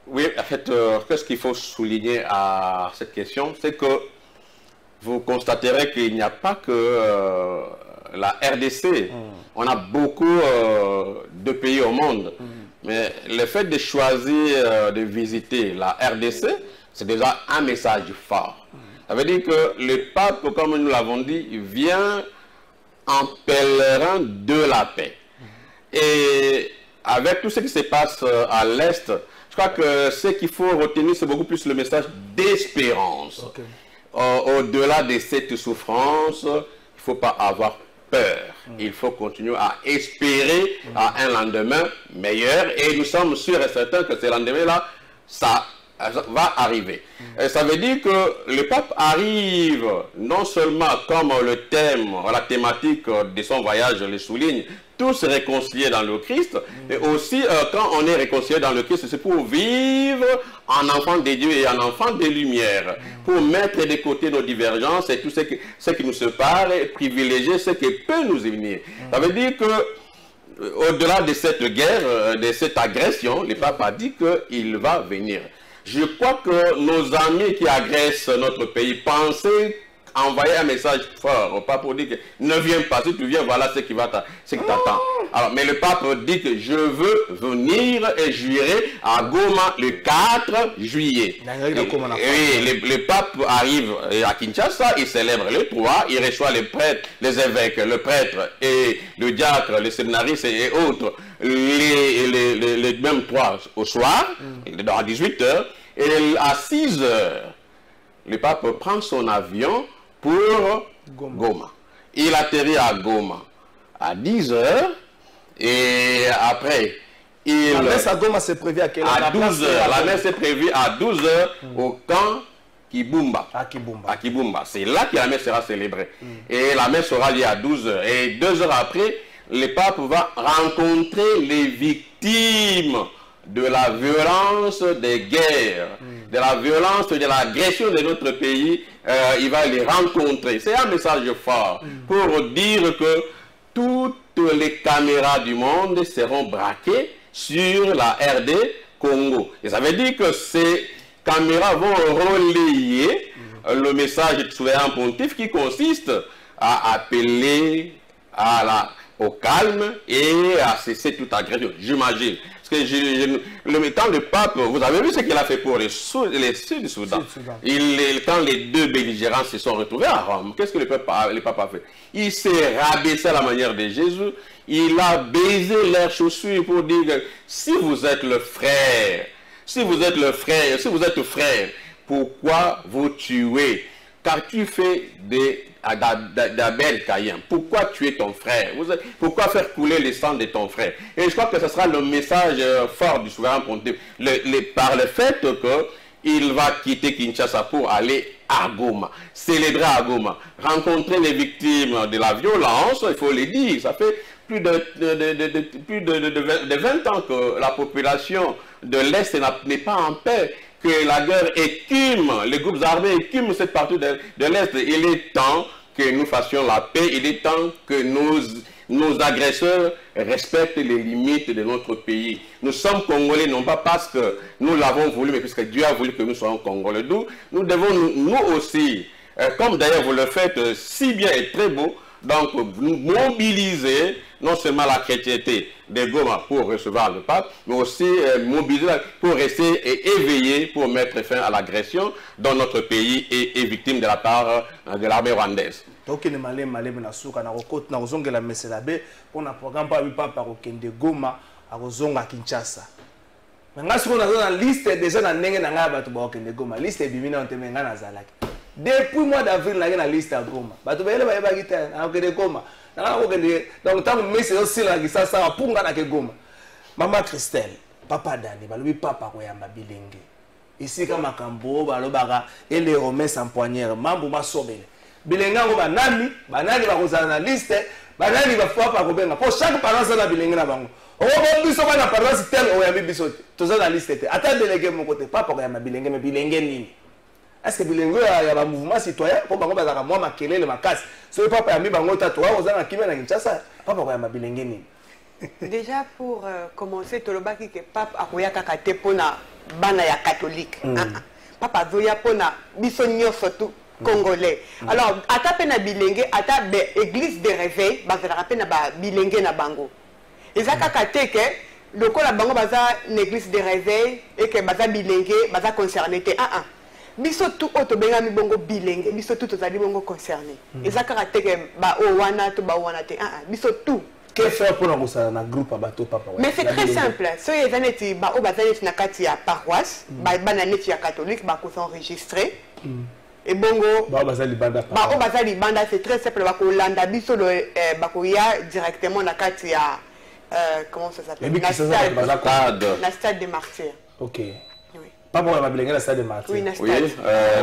Oui, en fait, qu'est-ce qu'il faut souligner à cette question, c'est que vous constaterez qu'il n'y a pas que la RDC. On a beaucoup de pays au monde. Mais le fait de choisir de visiter la RDC, c'est déjà un message fort. Ça veut dire que le pape, comme nous l'avons dit, vient en pèlerin de la paix. Et avec tout ce qui se passe à l'Est, je crois que ce qu'il faut retenir, c'est beaucoup plus le message d'espérance. Au-delà de cette souffrance, il ne faut pas avoir peur. Il faut continuer à espérer à un lendemain meilleur. Et nous sommes sûrs et certains que ce lendemain-là, ça va arriver. Et ça veut dire que le pape arrive non seulement comme le thème, la thématique de son voyage le souligne, tous réconciliés dans le Christ, mais aussi quand on est réconcilié dans le Christ, c'est pour vivre en enfant de Dieu et en enfant de lumière, pour mettre de côté nos divergences et tout ce qui nous sépare et privilégier ce qui peut nous unir. Ça veut dire que au-delà de cette guerre, de cette agression, le pape a dit qu'il va venir. Je crois que nos amis qui agressent notre pays pensaient envoyer un message fort au pape pour dire que ne viens pas, si tu viens, voilà ce qui t'attend. Alors, mais le pape dit que je veux venir et jurer à Goma le 4 juillet. Le pape arrive à Kinshasa, il célèbre le 3, il reçoit les prêtres, les évêques, le prêtre et le diacre, les séminaristes et autres, les mêmes 3 au soir, à 18 h, et à 6 h, le pape prend son avion pour Goma. Il atterrit à Goma à 10 h et après, la messe à Goma c'est prévu à quelle heure? À 12 h. La messe est prévue à 12 h au camp Kibumba. À Kibumba. C'est là que la messe sera célébrée. Et la messe sera liée à 12 h. Et 2 heures après, le pape va rencontrer les victimes de la violence des guerres, de la violence, de l'agression de notre pays. Il va les rencontrer. C'est un message fort pour dire que toutes les caméras du monde seront braquées sur la RD Congo. Et ça veut dire que ces caméras vont relayer le message du souverain pontife qui consiste à appeler au calme et à cesser toute agression. J'imagine. Parce que le temps de pape, vous avez vu ce qu'il a fait pour les Sud du Soudan. Quand les deux belligérants se sont retrouvés à Rome, qu'est-ce que le pape a fait? Il s'est rabaissé à la manière de Jésus. Il a baisé leurs chaussures pour dire que si vous êtes le frère, si vous êtes frère, pourquoi vous tuez? Car tu fais d'Abel Caïn. Pourquoi tuer ton frère? Pourquoi faire couler le sang de ton frère? Et je crois que ce sera le message fort du souverain pontife. Par le fait qu'il va quitter Kinshasa pour aller à Goma, célébrer à Goma, rencontrer les victimes de la violence, il faut le dire, ça fait plus de 20 ans que la population de l'Est n'est pas en paix, que la guerre écume, les groupes armés écument cette partie de l'Est. Il est temps que nous fassions la paix, il est temps que nos agresseurs respectent les limites de notre pays. Nous sommes Congolais, non pas parce que nous l'avons voulu, mais parce que Dieu a voulu que nous soyons Congolais. Nous devons, nous aussi, comme d'ailleurs vous le faites si bien et très beau, donc nous mobiliser non seulement la chrétienté de Goma pour recevoir le pape, mais aussi mobiliser pour rester et éveiller pour mettre fin à l'agression dont notre pays est victime de la part de l'armée rwandaise. Donc, il y a un message pour un programme de Goma à Kinshasa. Mais si on a une liste déjà de Goma, liste est depuis le mois d'avril, on a une liste à Goma. Donc, tant que c'est aussi là, ça va pour Goma. Maman Christelle, papa Dani, balobi papa koyamba bilenge. Ici comme Makambo, balobara et les Romains sans poignard, mambo masobele. Bilenga ko banani va kozala na liste, banani va papa ko benga. Pour chaque parent ça na bilenga na bango. O bo biso bana paroisse tel o yambi biso. Toza na liste te. Ata délégué mon côté, papa koyamba bilenge mais bilenge nini? Est-ce que bilingue il y a un mouvement citoyen pour bango bazaka moi makele le makasi. So papa yambi bango tatwa ozanga kimé na Kinshasa, papa koyamba bilenge nini? Déjà pour commencer, Tolobaki que pape akoya kakate pona bana ya catholique. Papa zoya pona biso nyonso tout congolais. Alors ata pe na bilenge ata église de réveil bazala pe na ba bilenge na bango. Ezaka kateke lokola bango baza l'église de réveil et que baza bilenge baza concerné te biso tout auto benga mi bongo bilenge biso tout tozali bongo concerné ezaka kateke ba o wana to ba wana te biso tout. Que faire pour nous ça na groupe bateau papa? Mais c'est très simple. So yezaneti ba o bazaneti na kati ya paroisse ba bananeti ya catholique ba ko s'enregistrer et bongo ba bazali banda c'est très simple ba ko landa biso ba ko ya directement na kati ya comment ça s'appelle? La stade des martyrs. Ok. Oui. Pas pour la bilingue, la stade des martyrs. Oui, la stade.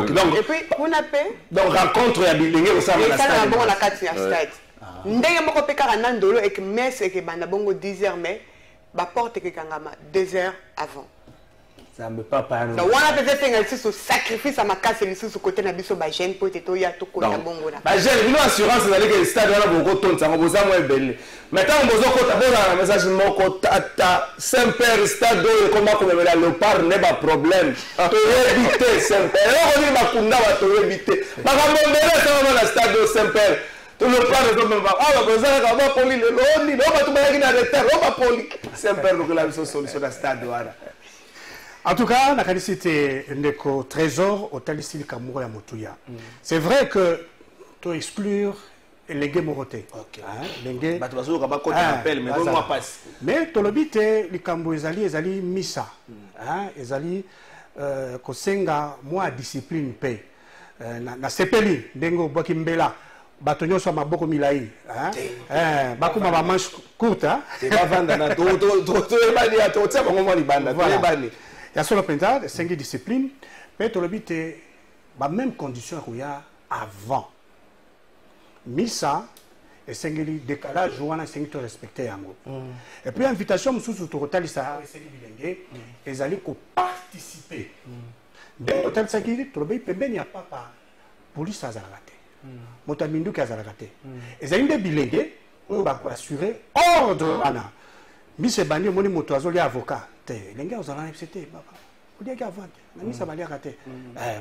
Okay, donc, et puis, on a fait. Donc, rencontre la bilingue au sein de la stade. Et ça, on a 4 stade. Ndenge moko pe kaka ndolo et que messe et que bana bongo 10h mais ba porte que kangama 2h avant. Ça me pas pas. Donc on a peut-être fait un sacrifice à ma casse et sur côté na biso ba gêne pour te toya to ko na bongo na. Ba gêne, une assurance dans le stade wana bongo tonta ngoza mo ebele. Maintenant bozo ko tabola na message moko tata Saint-Père stade do comment comme la léopard n'est pas problème. To éviter Saint-Père. On dit ba kunda ba to éviter. Ba ngambele ça na stade do Saint-Père. Tout le plan de même pas. Ah, vous avez qu'à poli le loni, non pas tout le monde qui a des terres, non pas poli. C'est un peu que la solution de stade voilà. En tout cas, la qualité ndeko trésor au talisili kamuro ya motuya. C'est vrai que tu exclure l'engé moroté. OK. L'engé. Bah tu vas sur ba côté appel mais moi passe. Mais to lobité likambo ezali misa. Ezali kosenga moi discipline paix. Na sepeli ndengo boki mbela. Batonyo so maboko milai bakuma ba manche courte c'est pas vendre na to ebani ato tsa bango li banda to ebani ya solo penta sengi discipline mais to lobite ba même condition ko ya avant misa et sengeli décalage wana sengi to respecter yango et puis invitation mususu to kotalisa sengi bilenge ezali ko participer de total sengi to lobi pembeni ya papa police azalate motamindu kazalaka te ezali nde bilenge oyo assurer ordre wana mise bandi moni moto azoli avocat te lenge ozala na FCT baba odiaki avant na misa baliaka te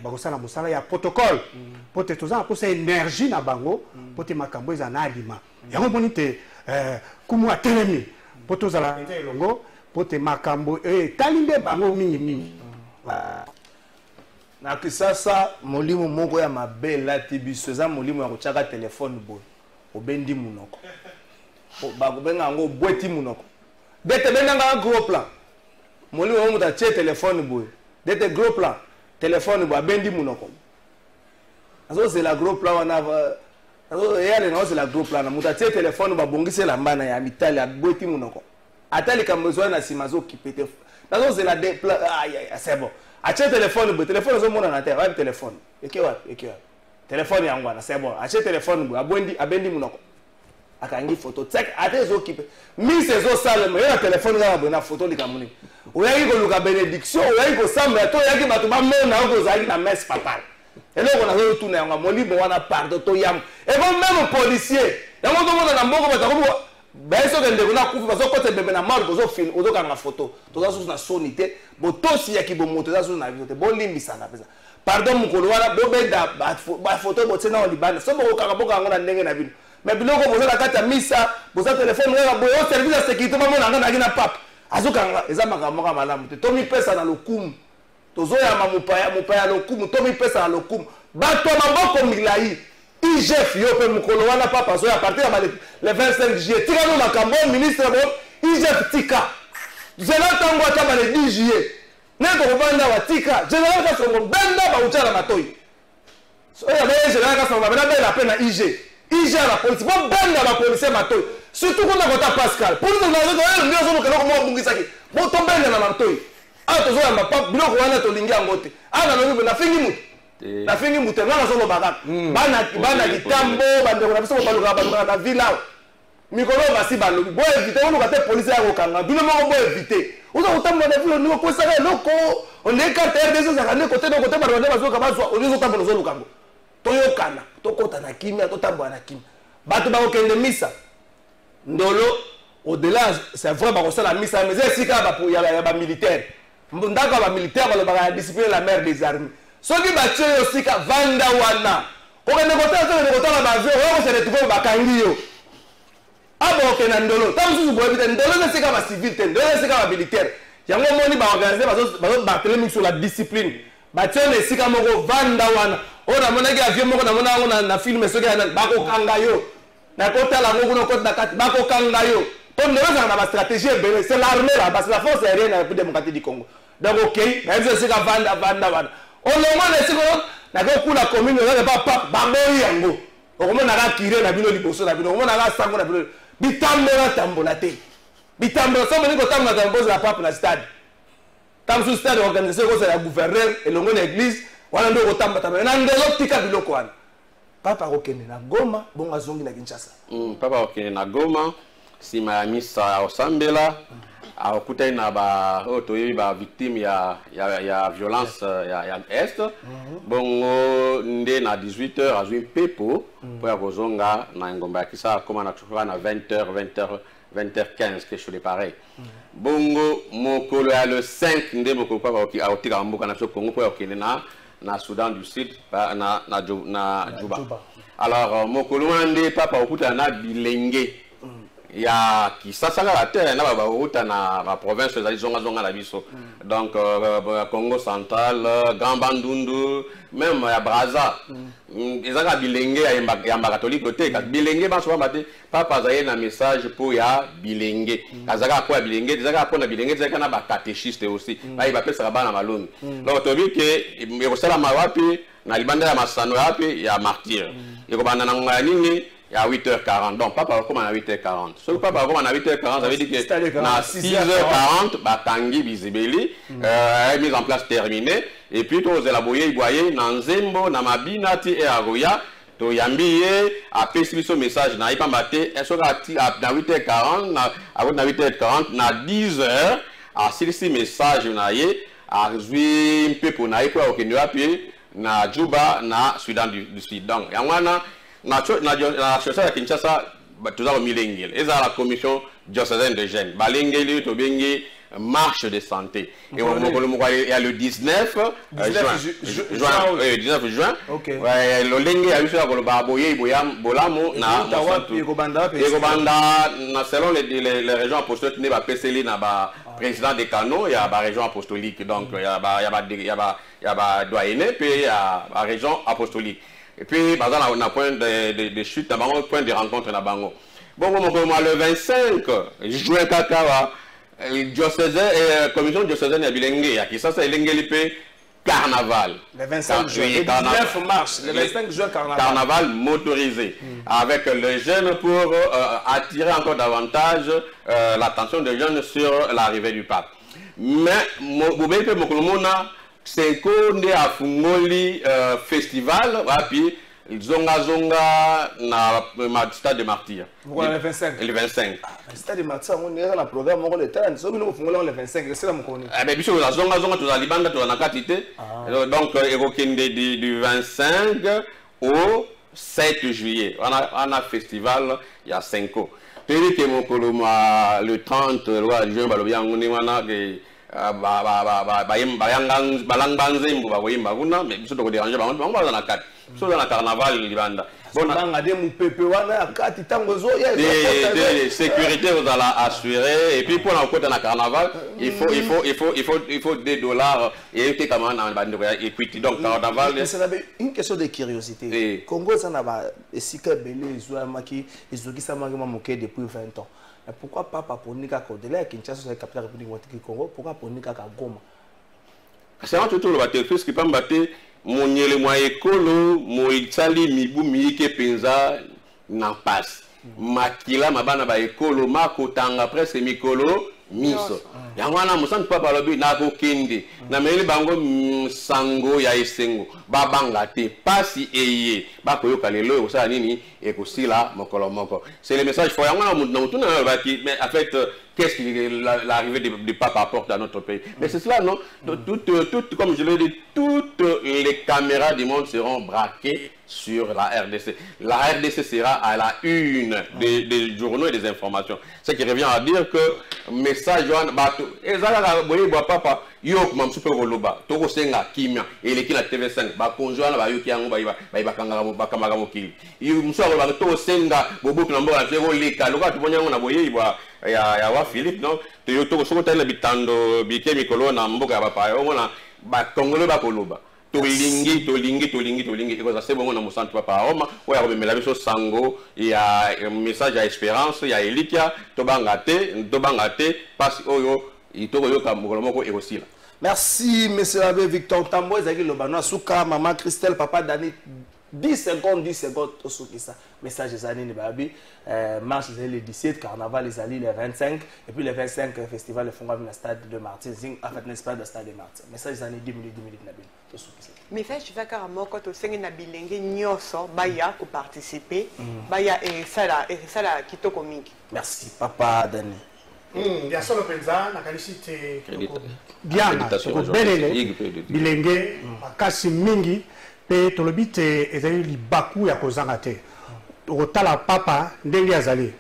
bakosala mosala ya protocole po te tozala posa énergie na bango po te makambo eza na alima yango moni te kumu atelemi po tozala mpenza elongo po te makambo etali nde bango mingimingi na kisasa molimo moko ya mabela tibiso eza molimo ya kochaka telefone boy obendi munoko bakobenga ngo bweti munoko dete benanga gros plan molimo mo muta che telefone boy dete gros plan telefone boy abendi munoko azo c'est la gros plan wana azo yale na c'est la gros plan na muta che telefone ba bongise la mbana ya mitali abweti munoko atali kambezo na simazo kipete azo c'est la plan c'est bon. Acheter téléphone, le téléphone est mon terre, un téléphone. Et qui est téléphone est en guana, c'est bon. Acheter téléphone, abendi munoko. Akangi photo, check, acheter occupé. Mi ces autres salles, mais un téléphone là, bonne photo de Cameroun. Ou y'a qui ko bénédiction, ou y'a qui ko sambe, to y'a qui batuma mon na ko zaki na messe papale. Et là on a retourné, on a moli bon on a pardon to yam. Et bon même policier, na mo to mo na mboko batako ben so que ndeko na kufi bazo kote bebe na mar bozo film ozo kanga photo toza sous na sonité bo tosi ya kibo moto za sous na vidéo bo limbisa na pesa pardon mukolo wana bo benda ba photo bo tsena libana so bo kanga boka ngona ndenge na bino mais biloko bozo na kata misa boza téléphone ngana bo service de sécurité ba mona ngana ngina pap azo kanga eza makambo ka malamu te to mi pesa na lokumu tozo ya mupaya lokumu to mi pesa na lokumu bato maboko milai IGF yope mukolo wana papa so à partir le 25 juillet tika no makambo ministre bon IGF tika zela tango ata le 10 juillet nako kobanda wa tika général ka songo banda ba utala matoi so ya bele général ka songo banda la peine IG la police bon banda ba police matoi surtout qu'on a kota Pascal pour nous na zo ndio zo ko mo bungisaki bo to banda na matoi a to zo ya papa biloko wana to lingi angote ana no na fingi mutu la fingi mutenga na solo bakaka bana kitambo bandeko na biso baluka baluka na villa mikolo basi balobi bo éviter on ka te police ya kokanga bino moko bo éviter uzo kutambo na villa ni ko saka loko on est quartier des choses akane côté de côté barone bazo ka bazwa on zo tambo zo lukango to yokana to kota na kimia to tambo na kimia bato ba okende misa ndolo au delà c'est vrai ba ko sala misa mais c'est sika ba pour ya ba militaire ndako ba militaire balobaka discipline la mère des armées soki batie yo sika vanda wana okende kotala bavio oyo se retrouve bakangi yo aboke na ndolo tamususu boyebi te ndolo esika bacivile te ndolo esika bamilitaire yango moni baorganize bazobartelemi sur la discipline batie na esika moko vanda wana oyo namonaki avio moko namona yango na filme soki bakokanga yo nakotala yango kuna okoti na kati bakokanga yo mpo ndolo ezaka na bastratégie ebele c'est l'armée là c'est la force aérienne ya République démocratique du Congo donc okei nayebi esika vanda wana olongwa na esika nakokula commune oyo papa baboyi yango okomona ka kire na bino liboso na bino okomona ka sango na bino bitambola te bitambola so moni kotambola tamboza la pape na stade tamsu stade organisation ko ya gouverneur elongo na église wana ndo kotambola na ndelo tika biloko wana papa okende na Goma bonga zongi na Kinshasa papa okende na Goma sima ya misa osambela akutani na ba otoyebi ba victime ya violence ya est bongo nde na 18h azwi pepo po ya kozonga na ngomba ya kisa koma na tufa na 20h 20h15 quelque chose de pareil bongo mokolo ya le 5 nde mokolo papa otika mboka na Congo po ya okende na Soudan du Sud na Juba alors mokolo wana nde papa okutana na bilenge ya Kisasa la terre na ba route na ba province za zonga na biso donc Congo central Grand Bandundu même ya Brazza ezaka bilenge ya catholique te ka bilenge ba so ba te papa zaye na message pour ya bilenge azaka ko ya bilenge ezaka ko na bilenge ezaka na ba catéchiste aussi ba pesa ba na maloni donc to bi ke e ko sala mawapi na libanda ya masano yapi ya martyr e ko bana na nini il y a 8h40, donc papa comment à 8h40. Ce papa comment à 8h40, ça veut dire que à 6h40, Batangi Bizibeli, mise en place terminée, et puis tous élaborés, voyez, Nanzembo, Namabinati et Agoya, to Yambiye, a fait ce message, n'a pas batté, et sur à 8h40, à 8h40, na 10h, à 6 messages, naïe, à jouer un peu pour naïe, pour aucun appui, na Juba, na Soudan du Sud. Donc, il y a na société ya Kinshasa tozala milengele eza la commission diocésaine de jeunes balengeli to bengi marche de santé et on il y a le 19 juin le lenge ya biso ya koloba boye bolamo na ekobanda na selon les régions apostoliques ne ba peseli na ba président des canaux il y a ba région apostolique donc il y a ba doyenné puis ya ba région apostolique. Et puis, on a point de chute, point de rencontre là bango. Bon, le 25 juin, Kakawa, commission diocésaine de Bilenge, qui ça, c'est l'Engelipé carnaval. Le 25 juin, le 19 mars, le 25 juin, carnaval. Carnaval motorisé, avec les jeunes pour attirer encore davantage l'attention des jeunes sur l'arrivée du pape. Mais, Boubeke Mokolomona, c'est qu'on est à Fungoli festival, puis zonga na stade de Martyr. Voilà le 25. Le 25. Le stade de Martyr, on est dans le programme, on est là, nous faisons le 25, c'est là mon connaît. Eh bien, puisque la zonga tout à libanda tout en quantité. Donc du 25 au 7 juillet. On a festival il y a 5 ans. Puis que mon coloma le 30 juin balobiang on est wana que balangbanzembo bakoyimba kuna mais biso tokoderange bango baza na kati biso toza na carnaval libanda bonangade mopepe wana kati ntango ozoya sécurité ozala assuré et puis mpona kokota na carnaval il faut $2 et etekama na bandeko ya equity donc carnaval une question de curiosité Congo eza na esika ebele ezwamaki ezokisamaki moke depuis 20 ans. Pourquoi pas Ponika Kodela Kinshasa c'est la capitale république du Congo? Pourquoi Ponika Goma? C'est un tout le bateau qui peut battre mon yele moi écolo mon itali mibu miike penza na passe makila mabana ba écolo makotanga presque mikolo miso yangwana musantu papa lobi na kokende na meli bango sango ya esengo babanga te pasi eye bakoyoka lelo osala nini ekosila mokolo moko c'est le message for yangwana mutu na baki mais en fait qu'est-ce que l'arrivée du pape apporte à notre pays mais c'est cela non tout comme je l'ai dit toutes les caméras du monde seront braquées sur la RDC. La RDC sera à la une des journaux et des informations. Ce qui revient à dire que message papa yo mam super roloba toko senga kimia eleki na TV5 ba konjoana ba yoki yango ba bakanga mokili yo mswa ba toko senga boboki na mboka zero leka loka tubonya ngo na boye ya wa Philippe non to yo toko soko tala bitando bike mikolo na mboka ya papa yo ngona ba kongolo ba koloba tolingi ikoza se bongo na musantu papa Roma oya ko memela biso sango ya message ya espérance ya elikia to bangate passe oyo itoko yo kamokolo moko ekosila. Merci monsieur l'abbé Victor Tambo ezaki lobano suka maman Christelle papa Dani 10 secondes osukisa message ezali ni babi marche le 17 carnaval ezali le 25 et puis le 25 festival le fongwa na stade de Martin Zing en fait n'est-ce pas de stade de Martin message ezali 10 minutes na bin osukisa message tu vas carrément quand au sengi na bilenge nyoso baya ko participer baya et ça la kitoko mingi. Merci papa Dani. Ya solo penza na kanisite Diana ko belele bilenge makasi mingi pe tolobite ezali libaku ya kozanga te okotala papa ndenge azali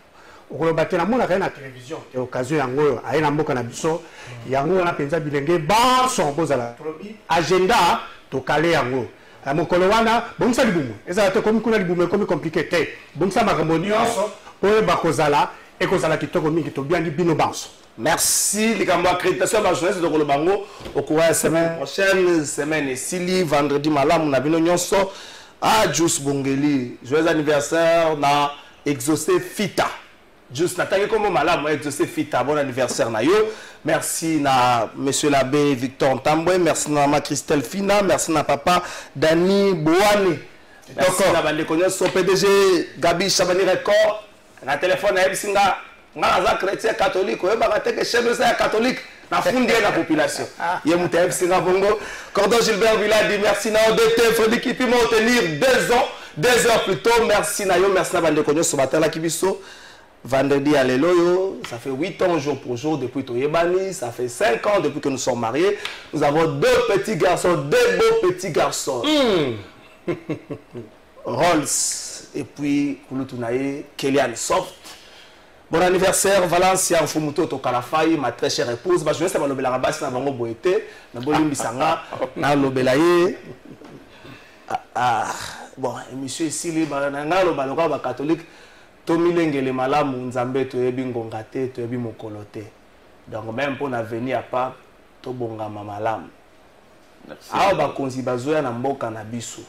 okoloba te na mona ka na télévision et occasion yango aye na mboka na biso yango na penza bilenge ba son bozala tolobi agenda to kale yango mokolo wana bongisa libumu ezala te komi kuna libumu komi compliqué te bongisa makambo nyonso po ba kozala et kozala kitoko mingi to bien bino banso. Merci les camarades accréditation ma journée de Kolobango au cours de la semaine prochaine semaine Sili vendredi malam na bino nyonso a Jus Bongeli joyeux anniversaire na Exaucé Fita Jus natangi comme malam Exaucé Fita bon anniversaire na yo merci na monsieur l'abbé Victor Tambwe merci na maman Christelle Fina merci na papa Dani Boane merci na bande nyonso PDG Gabi Chabani Record na téléphone na ebisinga nga chrétien catholique oyebaka te que chef de l'État catholique na fundi la population ye muta ebisinga bongo Cordon Gilbert Villadi merci na ODT Frédéric Kipimo tenir 2 heures plus tôt merci na yo merci na bande konyo so batala kibiso vendredi à l'éloyo ça fait 8 ans jour pour jour depuis Toyebani ça fait 5 ans depuis que nous sommes mariés nous avons 2 petits garçons 2 beaux petits garçons Rolls et puis Kulutunaye Kelian Soft. Bon anniversaire Valencia Fumuto to Kalafai ma très chère épouse ba je sais pas lobela rabasi na bango boete na bolimbi sanga na lobela ye bon monsieur ici liba na ngalo baloka ba catholique to milengele malamu nzambe to yebi ngonga te to yebi mokolo te donc même pour na venir à pas to bonga malamu awa ba konzi bazoya na mboka na biso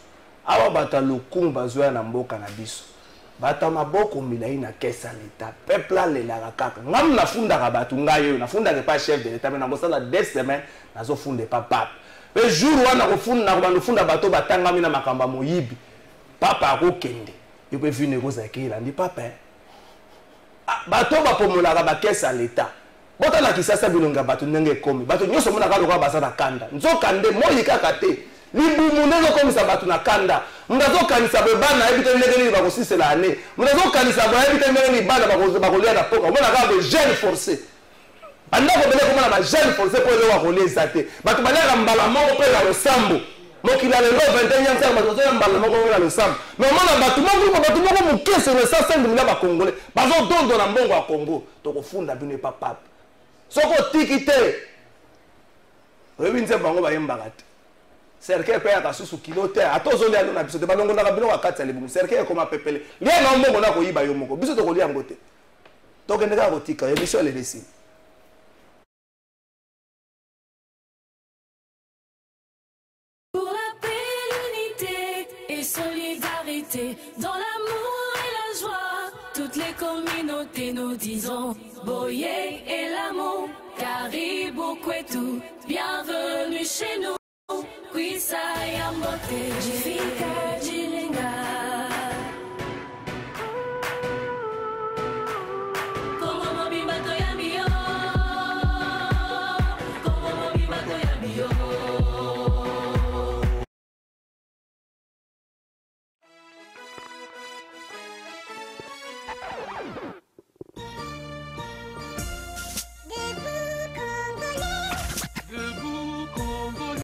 awa bata lokumu bazoya na mboka na biso bata maboko milai na kesa l'État peuple le la kaka ngam na funda bato ngayo na funda ke pas chef de l'État mais na mosala 2 semaines nazo funda pas pape le jour wana ko funda ko bando funda bato batanga mina makamba moyibi papa akokende yoko vine ko zakela ndi papa bato ba pomola ba kesa l'État bota na kisasa bilonga bato ndenge komi bato nyoso mona ka lokwa basana kanda nzokande moyi kaka te libumu ndenge komisa bato na kanda mnazo kanisa bebana ebite ndenge ni bakosisela ane mnazo kanisa ba ebite ndenge ni bana bakolia na poka mona ka de jeune forcé andako bele komona ba jeune forcé po lewa koleza te bato baleka mbala moko pe la losambo mokila le 21e siècle bato zo mbala moko pe la losambo mais mona bato moko mukese le 105 millions ba congolais bazo dondo na mbongo ya Congo to kofunda bino pa papa soko tikite rebi nze bango ba yembaka te cercle pe aka susu kilote atozo lia na biso te balongo na kabino wakati alibu cercle koma pepele lia na mbongo na koyiba yo moko biso to kolia ngote to kende ka kotika émission le récit. Pour la paix, l'unité et solidarité dans l'amour et la joie toutes les communautés nous disons Boye et l'amour Caribou Kwetu bienvenue chez nous Kwisa Yambote